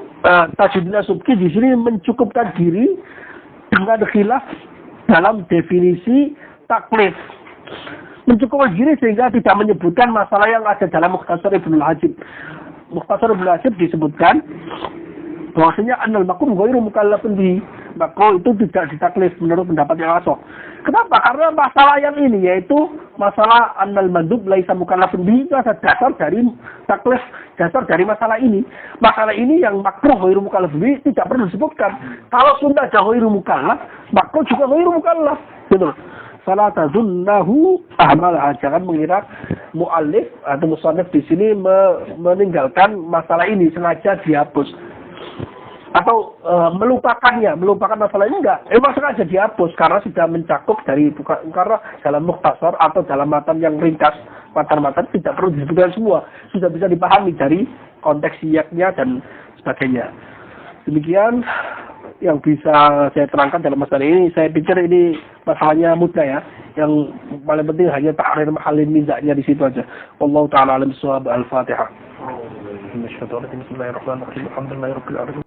A: Tajuddin As-Subki di sini mencukupkan diri dengan khilaf dalam definisi taklif. Mencukupkan diri sehingga tidak menyebutkan masalah yang ada dalam Mukhtasar Ibnul Hajib. Mukhtasar Ibnul Hajib disebutkan bahwasanya annal makruh ghairu mukallafin bihi. Makruh itu tidak ditaklif menurut pendapat yang asal. Kenapa? Karena masalah yang ini yaitu masalah annal mandub laisa mukallafin bihi itu ada dasar dari taklif, dasar dari masalah ini. Masalah ini yang makruh ghairu mukallafin bihi tidak perlu disebutkan. Kalau sudah ada ghairu mukallaf, makruh juga ghairu mukallaf. Gitu loh. Fala tadunnahu ahmalaha, jangan mengira muallif atau musannif di sini meninggalkan masalah ini sengaja dihapus atau melupakan masalah ini enggak. Emang sengaja dihapus karena sudah mencakup dari karena dalam mukhtasar atau dalam matan yang ringkas, matan-matan tidak perlu disebutkan semua, sudah bisa dipahami dari konteks siyaknya dan sebagainya. Demikian yang bisa saya terangkan dalam masalah ini. Saya pikir ini masalahnya mudah ya. Yang paling penting hanya tahrir mahallin nizaknya di situ aja. Wallahu taala alam bissawab. Al-Fatihah. Bismillahirrahmanirrahim. Alhamdulillahirabbil alamin.